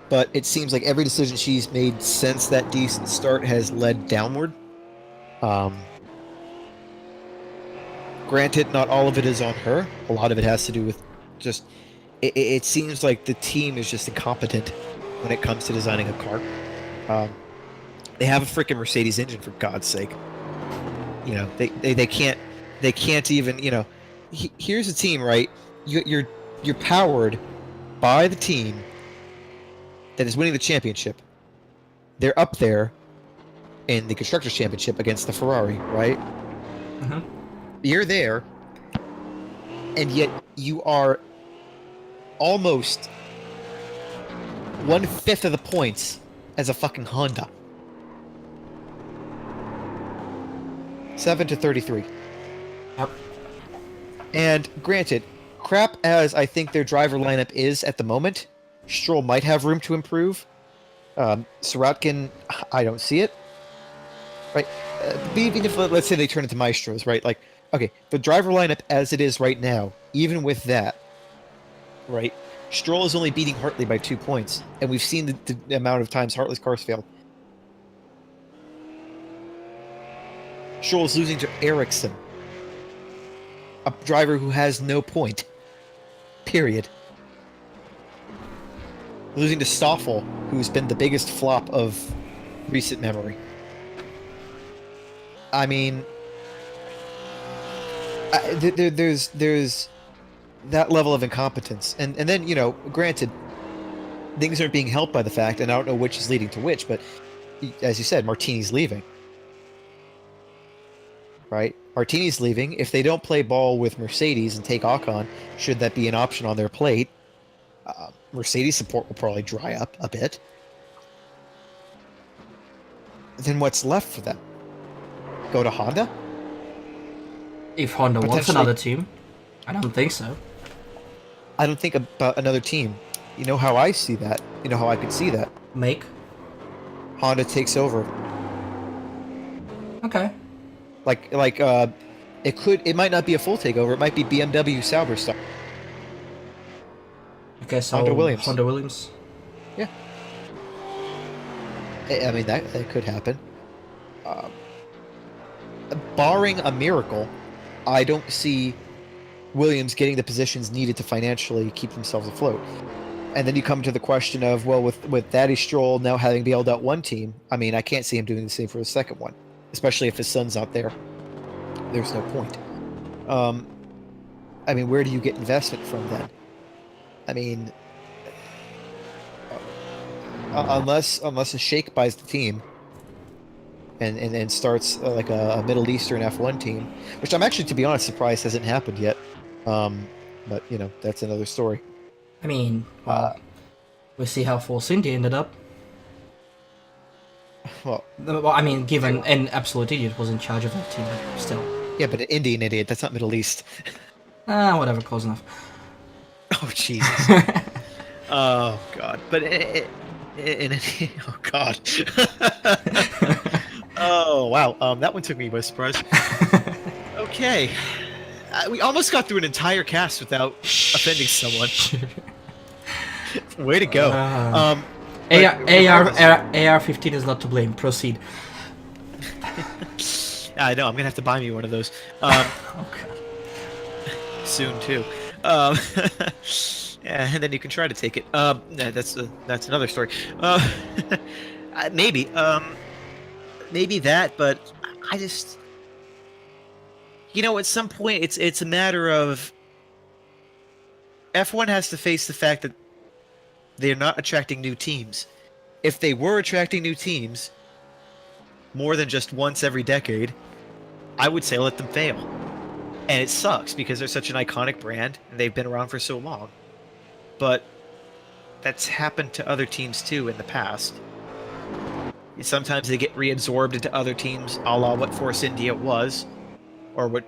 but it seems like every decision she's made since that decent start has led downward. Granted, not all of it is on her. A lot of it has to do with just... It seems like the team is just incompetent when it comes to designing a car. They have a freaking Mercedes engine, for God's sake. They can't even, here's a team, right? You're powered by the team that is winning the championship. They're up there in the Constructors' Championship against the Ferrari, right?
Mm-hmm.
You're there, and yet you are almost 1/5 of the points as a fucking Honda. 7-33.
Yep.
And granted, crap as I think their driver lineup is at the moment, Stroll might have room to improve, Sirotkin, I don't see it. Right? Even if let's say they turn into maestros, right? Like, okay, the driver lineup as it is right now, even with that, right? Stroll is only beating Hartley by 2 points, and we've seen the amount of times Hartley's cars failed. Stroll is losing to Ericsson, a driver who has no point. Period. Losing to Stoffel, who's been the biggest flop of recent memory. I mean, there's that level of incompetence, and then granted, things aren't being helped by the fact, and I don't know which is leading to which, but as you said, Martini's leaving. Right? Martini's leaving. If they don't play ball with Mercedes and take Ocon, should that be an option on their plate, Mercedes support will probably dry up a bit. Then what's left for them? Go to Honda?
If Honda wants another team, I don't think so.
I don't think about another team. You know how I see that? You know how I could see that?
Make
Honda takes over.
Okay.
It might not be a full takeover. It might be BMW Sauber stuff.
Okay, so
Honda Williams.
Honda Williams.
Yeah. I mean, that could happen. Barring a miracle, I don't see Williams getting the positions needed to financially keep themselves afloat. And then you come to the question of, well, with Daddy Stroll now having bailed out one team, I mean, I can't see him doing the same for the second one, especially if his son's not there. There's no point. I mean, where do you get investment from then? I mean, unless a sheikh buys the team and starts like a Middle Eastern F1 team, which I'm actually, to be honest, surprised hasn't happened yet. But that's another story.
I mean, we'll see how Force India ended up.
Well,
I mean, given an absolute idiot was in charge of that team, still.
Yeah, but an Indian idiot, that's not Middle East.
Whatever, close enough.
Oh, Jesus. Oh, God. But oh, God. Oh, wow. That one took me by surprise. Okay. We almost got through an entire cast without offending someone. Way to go.
AR-15 is not to blame. Proceed.
I know. I'm gonna have to buy me one of those.
Okay.
Soon too. Yeah, and then you can try to take it. That's another story. Maybe. Maybe that, but I just. At some point, it's a matter of F1 has to face the fact that they're not attracting new teams. If they were attracting new teams more than just once every decade, I would say let them fail. And it sucks because they're such an iconic brand and they've been around for so long. But that's happened to other teams too in the past. Sometimes they get reabsorbed into other teams, a la what Force India was. Or what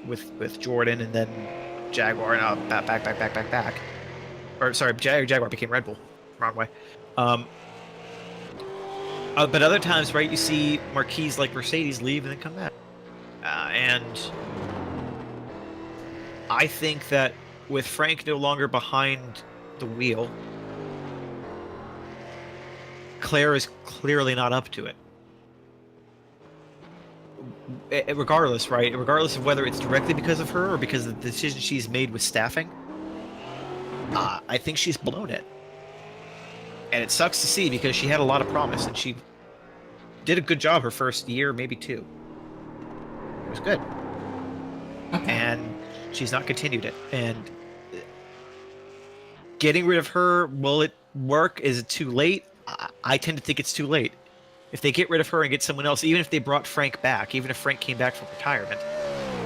with Jordan and then Jaguar and back. Or sorry, Jaguar became Red Bull. Wrong way. But other times, right, you see marquees like Mercedes leave and then come back. And I think that with Frank no longer behind the wheel, Claire is clearly not up to it. Regardless, right? Regardless of whether it's directly because of her or because of the decision she's made with staffing, I think she's blown it. And it sucks to see because she had a lot of promise and she did a good job her first year, maybe two. It was good. Okay. And she's not continued it. And getting rid of her, will it work? Is it too late? I tend to think it's too late. If they get rid of her and get someone else, even if they brought Frank back, even if Frank came back from retirement,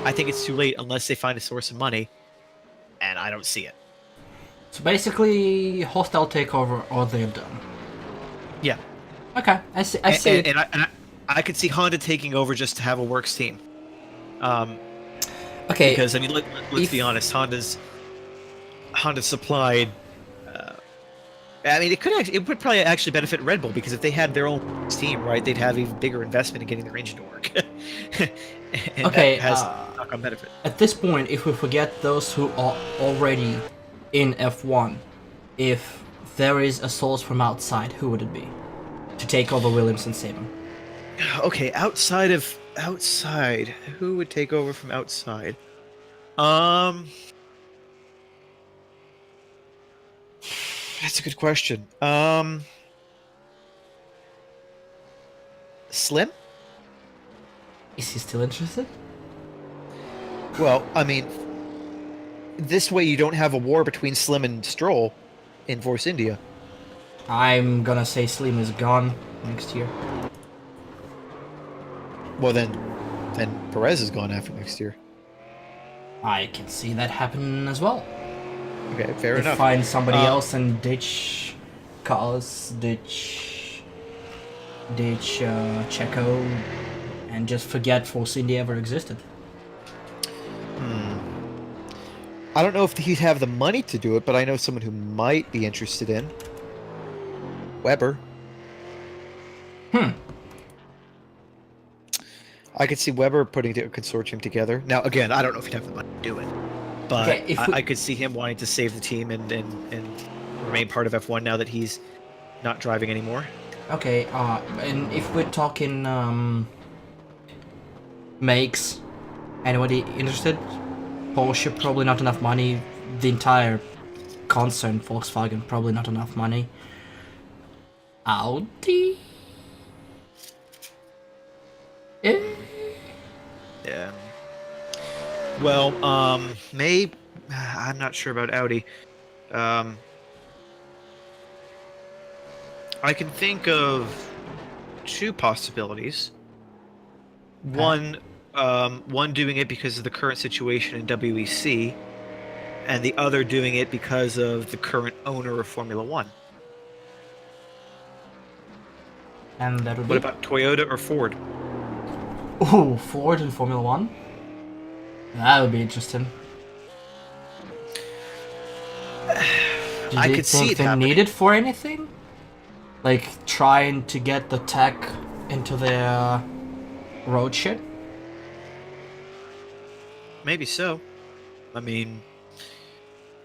I think it's too late unless they find a source of money, and I don't see it.
So basically, hostile takeover, or they're done.
Yeah.
Okay, I see.
And I could see Honda taking over just to have a works team.
Okay.
Because I mean, let's be honest, Honda's supplied I mean, it would probably actually benefit Red Bull because if they had their own team, right, they'd have even bigger investment in getting their engine to work, and that
Okay,
has knock-on benefit.
at this point, if we forget those who are already in F1, if there is a source from outside, who would it be to take over Williams and save him?
Okay, outside, who would take over from outside? Um, that's a good question. Slim?
Is he still interested?
Well, I mean, this way you don't have a war between Slim and Stroll in Force India.
I'm gonna say Slim is gone next year.
Well, then Perez is gone after next year.
I can see that happen as well.
Okay, fair
They
enough.
find somebody else and ditch Carlos, ditch Checo, and just forget Force India ever existed.
I don't know if he'd have the money to do it, but I know someone who might be interested in Weber. I could see Weber putting a consortium together. Now, again, I don't know if he'd have the money to do it, but
Okay,
I could see him wanting to save the team and remain part of F1 now that he's not driving anymore.
Okay, and if we're talking makes, anybody interested? Porsche, probably not enough money. The entire concern, Volkswagen, probably not enough money. Audi? Eh?
Yeah. Well, maybe I'm not sure about Audi. I can think of two possibilities. One doing it because of the current situation in WEC, and the other doing it because of the current owner of Formula One.
And that would
What
be...
about Toyota or Ford?
Ooh, Ford in Formula One? That would be interesting. Do
I
you
could see
think
it
they
happening.
need it for anything? Like trying to get the tech into their road shit?
Maybe so. I mean,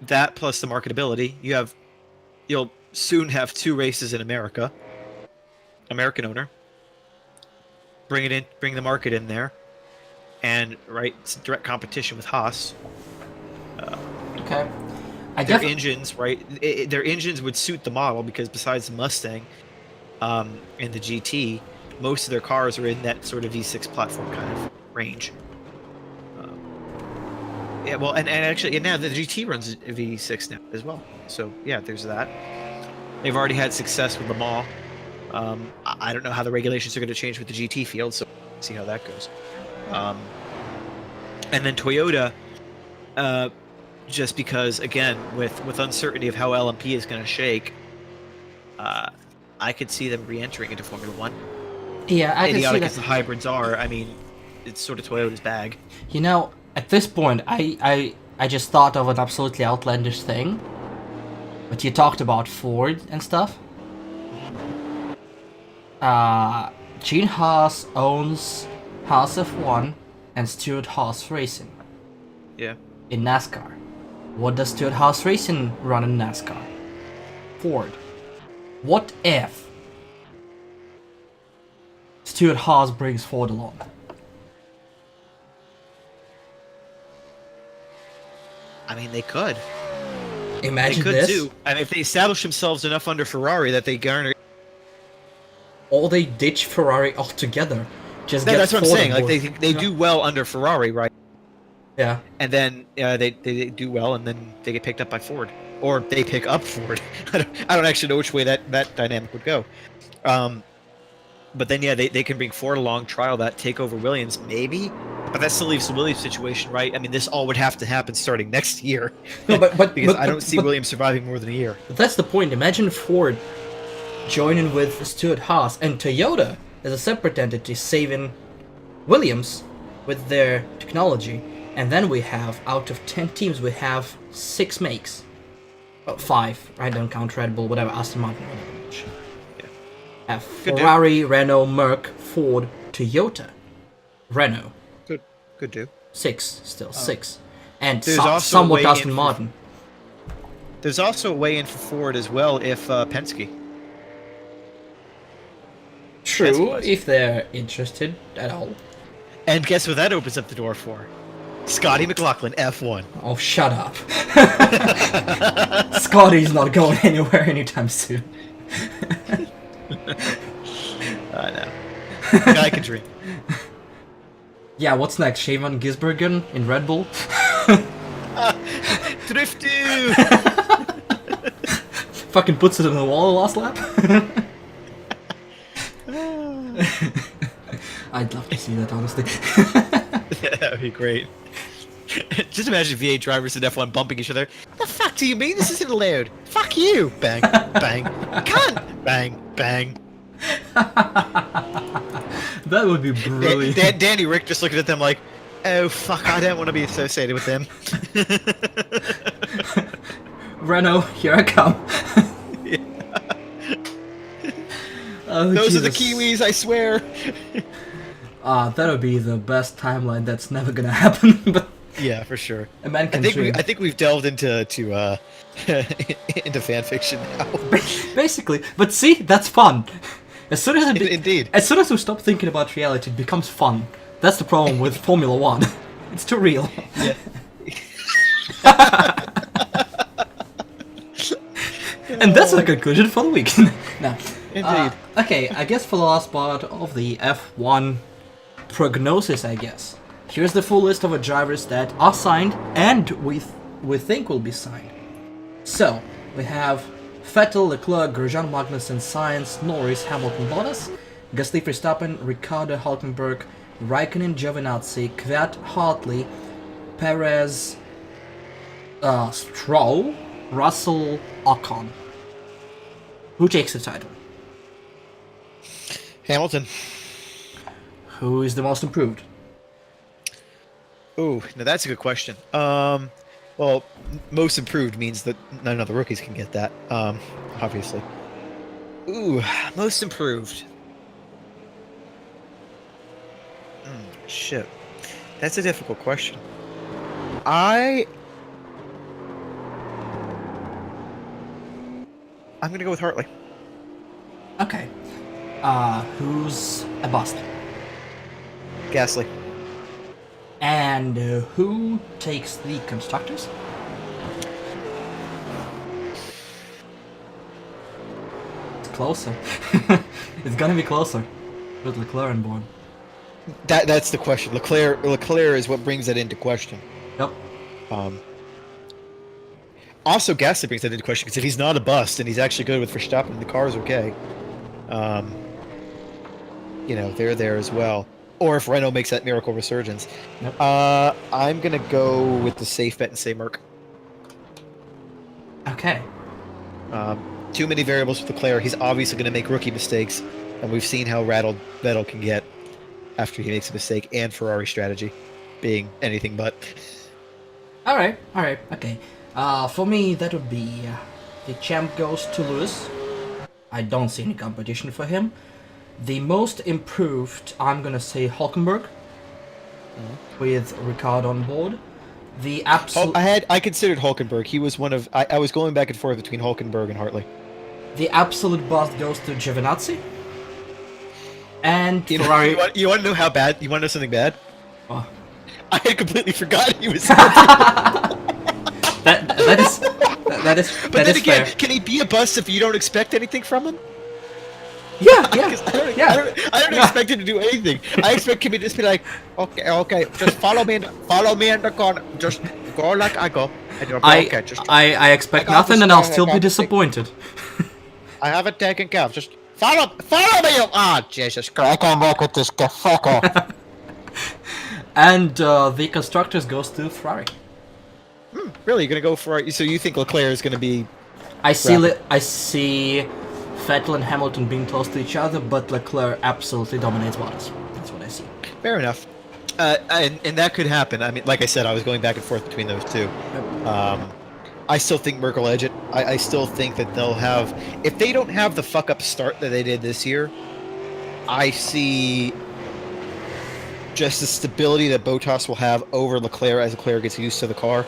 that plus the marketability. You'll soon have two races in America. American owner. Bring the market in there, and right, it's direct competition with Haas.
Okay.
Their engines, right? Their engines would suit the model because besides the Mustang, and the GT, most of their cars are in that sort of V6 platform kind of range. Yeah, well, and actually, and now the GT runs V6 now as well. So yeah, there's that. They've already had success with Le Mans. I don't know how the regulations are going to change with the GT field, so we'll see how that goes. And then Toyota, just because again, with uncertainty of how LMP is going to shake, I could see them re-entering into Formula One.
Yeah, I can see
Idiotic as
that.
the hybrids are, I mean, it's sort of Toyota's bag.
You know, at this point, I just thought of an absolutely outlandish thing. But you talked about Ford and stuff. Gene Haas owns Haas F1 and Stuart Haas Racing
Yeah.
in NASCAR. What does Stuart Haas Racing run in NASCAR? Ford. What if Stuart Haas brings Ford along?
I mean, they could.
Imagine
They could
this.
too. I mean, if they establish themselves enough under Ferrari that they garner.
Or they ditch Ferrari altogether. Just
No,
get
that's what I'm
Ford
saying.
on
Like
board.
they do well under Ferrari, right?
Yeah.
And then they do well, and then they get picked up by Ford, or they pick up Ford. I don't actually know which way that dynamic would go. But then yeah, they can bring Ford along, trial that, take over Williams, maybe. But that still leaves the Williams situation, right? I mean, this all would have to happen starting next year.
No, but
because I don't see Williams surviving more than a year.
But that's the point. Imagine Ford joining with Stuart Haas and Toyota as a separate entity, saving Williams with their technology. And then we have, out of 10 teams, we have 6 makes. 5. I don't count Red Bull, whatever, Aston Martin, whatever.
Yeah. Good do.
Ferrari, Renault, Merc, Ford, Toyota, Renault.
Good do.
6, still 6. And
There's also a
somewhat
way
Aston
in
Martin.
There's also a way in for Ford as well if Penske.
True, if they're interested at all.
And guess what that opens up the door for? Scotty McLaughlin, F1.
Oh, shut up. Scotty's not going anywhere anytime soon.
I know. The guy can dream.
Yeah, what's next? Shaman Gisbergen in Red Bull?
Drifty!
Fucking puts it in the wall last lap? I'd love to see that, honestly.
Yeah, that would be great. Just imagine V8 drivers in F1 bumping each other. The fuck do you mean? This isn't allowed. Fuck you! Bang, bang. You can't! Bang, bang.
That would be brilliant.
Danny Rick just looking at them like, oh fuck, I don't want to be associated with them.
Renault, here I come.
Yeah.
Oh,
Those
Jesus.
are the Kiwis, I swear.
That would be the best timeline. That's never gonna happen. But
Yeah, for sure.
a man can
I
dream.
think we've delved into into fan fiction now.
Basically, but see, that's fun. As soon as
Indeed.
as soon as we stop thinking about reality, it becomes fun. That's the problem with Formula One. It's too real.
Yeah.
And that's the conclusion for the week. No.
Indeed.
Okay, I guess for the last part of the F1 prognosis, I guess. Here's the full list of the drivers that are signed and we think will be signed. So, we have Vettel, Leclerc, Grosjean, Magnussen, Sainz, Norris, Hamilton, Bottas, Gasly, Verstappen, Ricciardo, Hulkenberg, Raikkonen, Giovinazzi, Kvyat, Hartley, Perez, Stroll, Russell, Ocon. Who takes the title?
Hamilton.
Who is the most improved?
Ooh, now that's a good question. Well, most improved means that none of the rookies can get that. Obviously. Ooh, most improved. Shit, that's a difficult question. I'm gonna go with Hartley.
Okay. Who's a bust?
Gasly.
And who takes the constructors? It's closer. It's gonna be closer. With Leclerc on board.
That's the question. Leclerc is what brings that into question.
Yep.
Also, Gasly brings that into question because if he's not a bust and he's actually good with Verstappen and the car's okay, they're there as well. Or if Renault makes that miracle resurgence.
Yep.
I'm going to go with the safe bet and say Merc.
Okay.
Too many variables with Leclerc. He's obviously going to make rookie mistakes, and we've seen how rattled Vettel can get after he makes a mistake, and Ferrari strategy being anything but.
Alright, okay. For me, that would be the champ goes to Lewis. I don't see any competition for him. The most improved, I'm gonna say Hulkenberg, with Ricciardo on board. The absolute.
I considered Hulkenberg. He was one of. I was going back and forth between Hulkenberg and Hartley.
The absolute bust goes to Giovinazzi. And
You
Ferrari.
you want to know how bad? You want to know something bad?
Oh.
I had completely forgotten he was.
That is
But then again,
fair.
can he be a bust if you don't expect anything from him?
Yeah.
'Cause I don't expect him to do anything. I expect him to just be like, okay, just follow me in the corner. Just go like I go. And you'll be okay. Just
I expect
I got
nothing
this
and I'll
guy, I
still
got
be
this thing.
disappointed.
I have it taken care of. Just follow me. Ah, Jesus Christ! I can't work with this guy. Fuck off.
And the constructors goes to Ferrari.
Really, you're gonna go for? So you think Leclerc is gonna be?
I see
Rapid.
I see Vettel and Hamilton being close to each other, but Leclerc absolutely dominates Bottas. That's what I see.
Fair enough. And that could happen. I mean, like I said, I was going back and forth between those two. I still think Merc will edge it. I still think that they'll have, if they don't have the fuck up start that they did this year, I see just the stability that Bottas will have over Leclerc as Leclerc gets used to the car.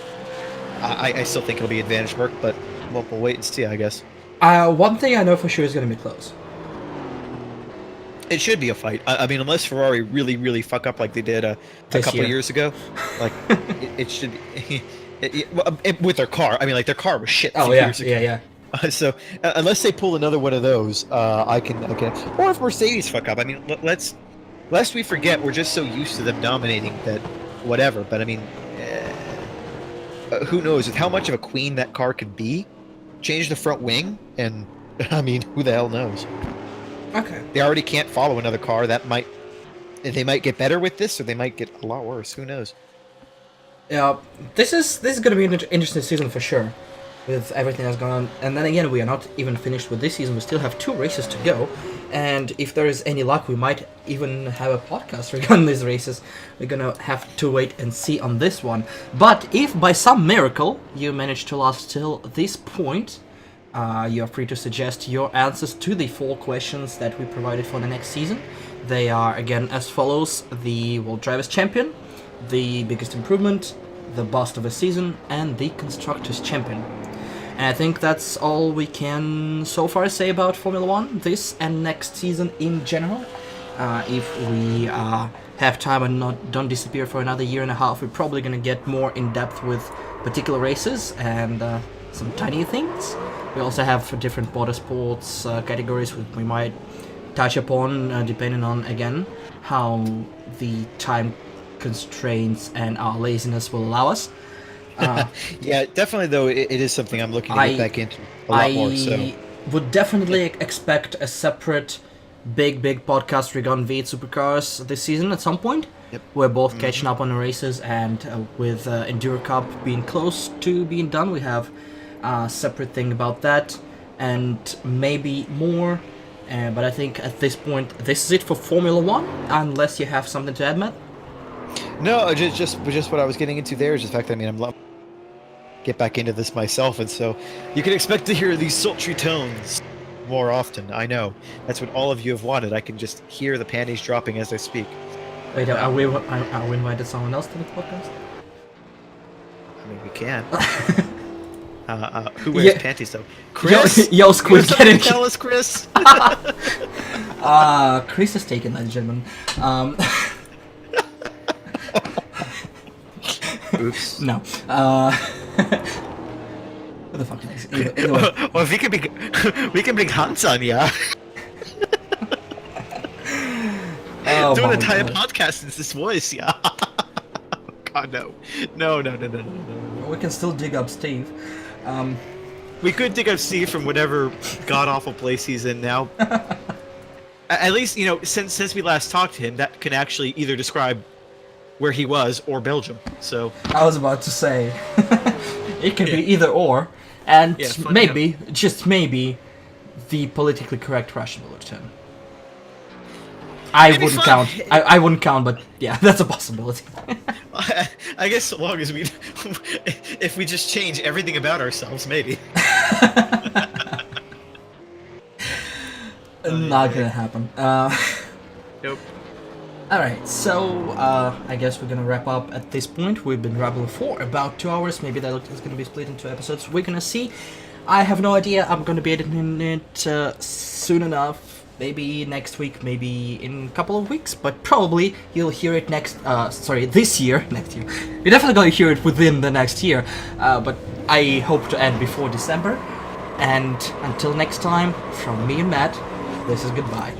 I still think it'll be advantage Merc, but we'll wait and see, I guess.
One thing I know for sure is going to be close.
It should be a fight. I mean, unless Ferrari really, really fuck up like they did a couple of years ago, like it should be. With their car, I mean, like their car was shit.
Oh yeah, yeah.
So unless they pull another one of those, I can. Or if Mercedes fuck up, I mean, lest we forget, we're just so used to them dominating that whatever. But I mean, who knows with how much of a queen that car could be? Change the front wing, and I mean, who the hell knows?
Okay.
They already can't follow another car. They might get better with this, or they might get a lot worse. Who knows?
Yeah, this is going to be an interesting season for sure, with everything that's going on. And then again, we are not even finished with this season. We still have 2 races to go, and if there is any luck, we might even have a podcast regarding these races. We're gonna have to wait and see on this one. But if by some miracle you manage to last till this point, you are free to suggest your answers to the 4 questions that we provided for the next season. They are again as follows: the World Drivers' Champion, the biggest improvement, the bust of the season, and the Constructors' Champion. And I think that's all we can so far say about Formula 1 this and next season in general. If we have time and don't disappear for another year and a half, we're probably going to get more in depth with particular races and some tiny things. We also have different motorsports categories we might touch upon depending on, again, how the time constraints and our laziness will allow us.
Yeah, definitely, though, it is something I'm looking to get back into a lot more. So
I would definitely expect a separate big podcast regarding V8 Supercars this season at some point.
Yep.
We're both catching up on the races, and with Enduro Cup being close to being done, we have a separate thing about that, and maybe more. But I think at this point, this is it for Formula 1, unless you have something to add, Matt?
No, just what I was getting into there is the fact that, I mean, I'm get back into this myself, and so you can expect to hear these sultry tones more often. I know that's what all of you have wanted. I can just hear the panties dropping as I speak.
Wait, are we invited someone else to the podcast?
I mean, we can. Who wears panties though? Chris?
Yo, Squid, get in.
Tell us, Chris.
Chris is taken, ladies and gentlemen.
Oops.
No. What the fuck is it? Anyway.
Well, we can bring Hans on, yeah.
Oh,
Doing an
my
entire
God.
podcast in this voice, yeah. God, no. No.
We can still dig up Steve.
We could dig up Steve from whatever god-awful place he's in now. At least, you know, since we last talked to him, that can actually either describe where he was or Belgium, so...
I was about to say, it can be either or, and
Yeah,
maybe, just maybe, the politically correct Russian bulletin. I
It'd be
wouldn't
fun.
count. I wouldn't count, but yeah, that's a possibility.
I guess so long as we... if we just change everything about ourselves, maybe.
Not gonna happen.
Nope.
Alright, so I guess we're gonna wrap up at this point. We've been rambling for about 2 hours. Maybe that is gonna be split into episodes. We're gonna see. I have no idea. I'm gonna be editing it soon enough. Maybe next week, maybe in a couple of weeks. But probably you'll hear it this year. Next year. You're definitely gonna hear it within the next year. But I hope to end before December. And until next time, from me and Matt, this is goodbye.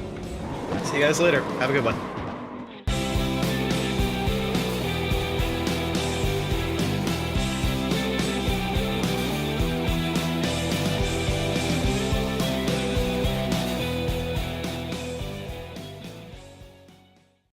See you guys later. Have a good one.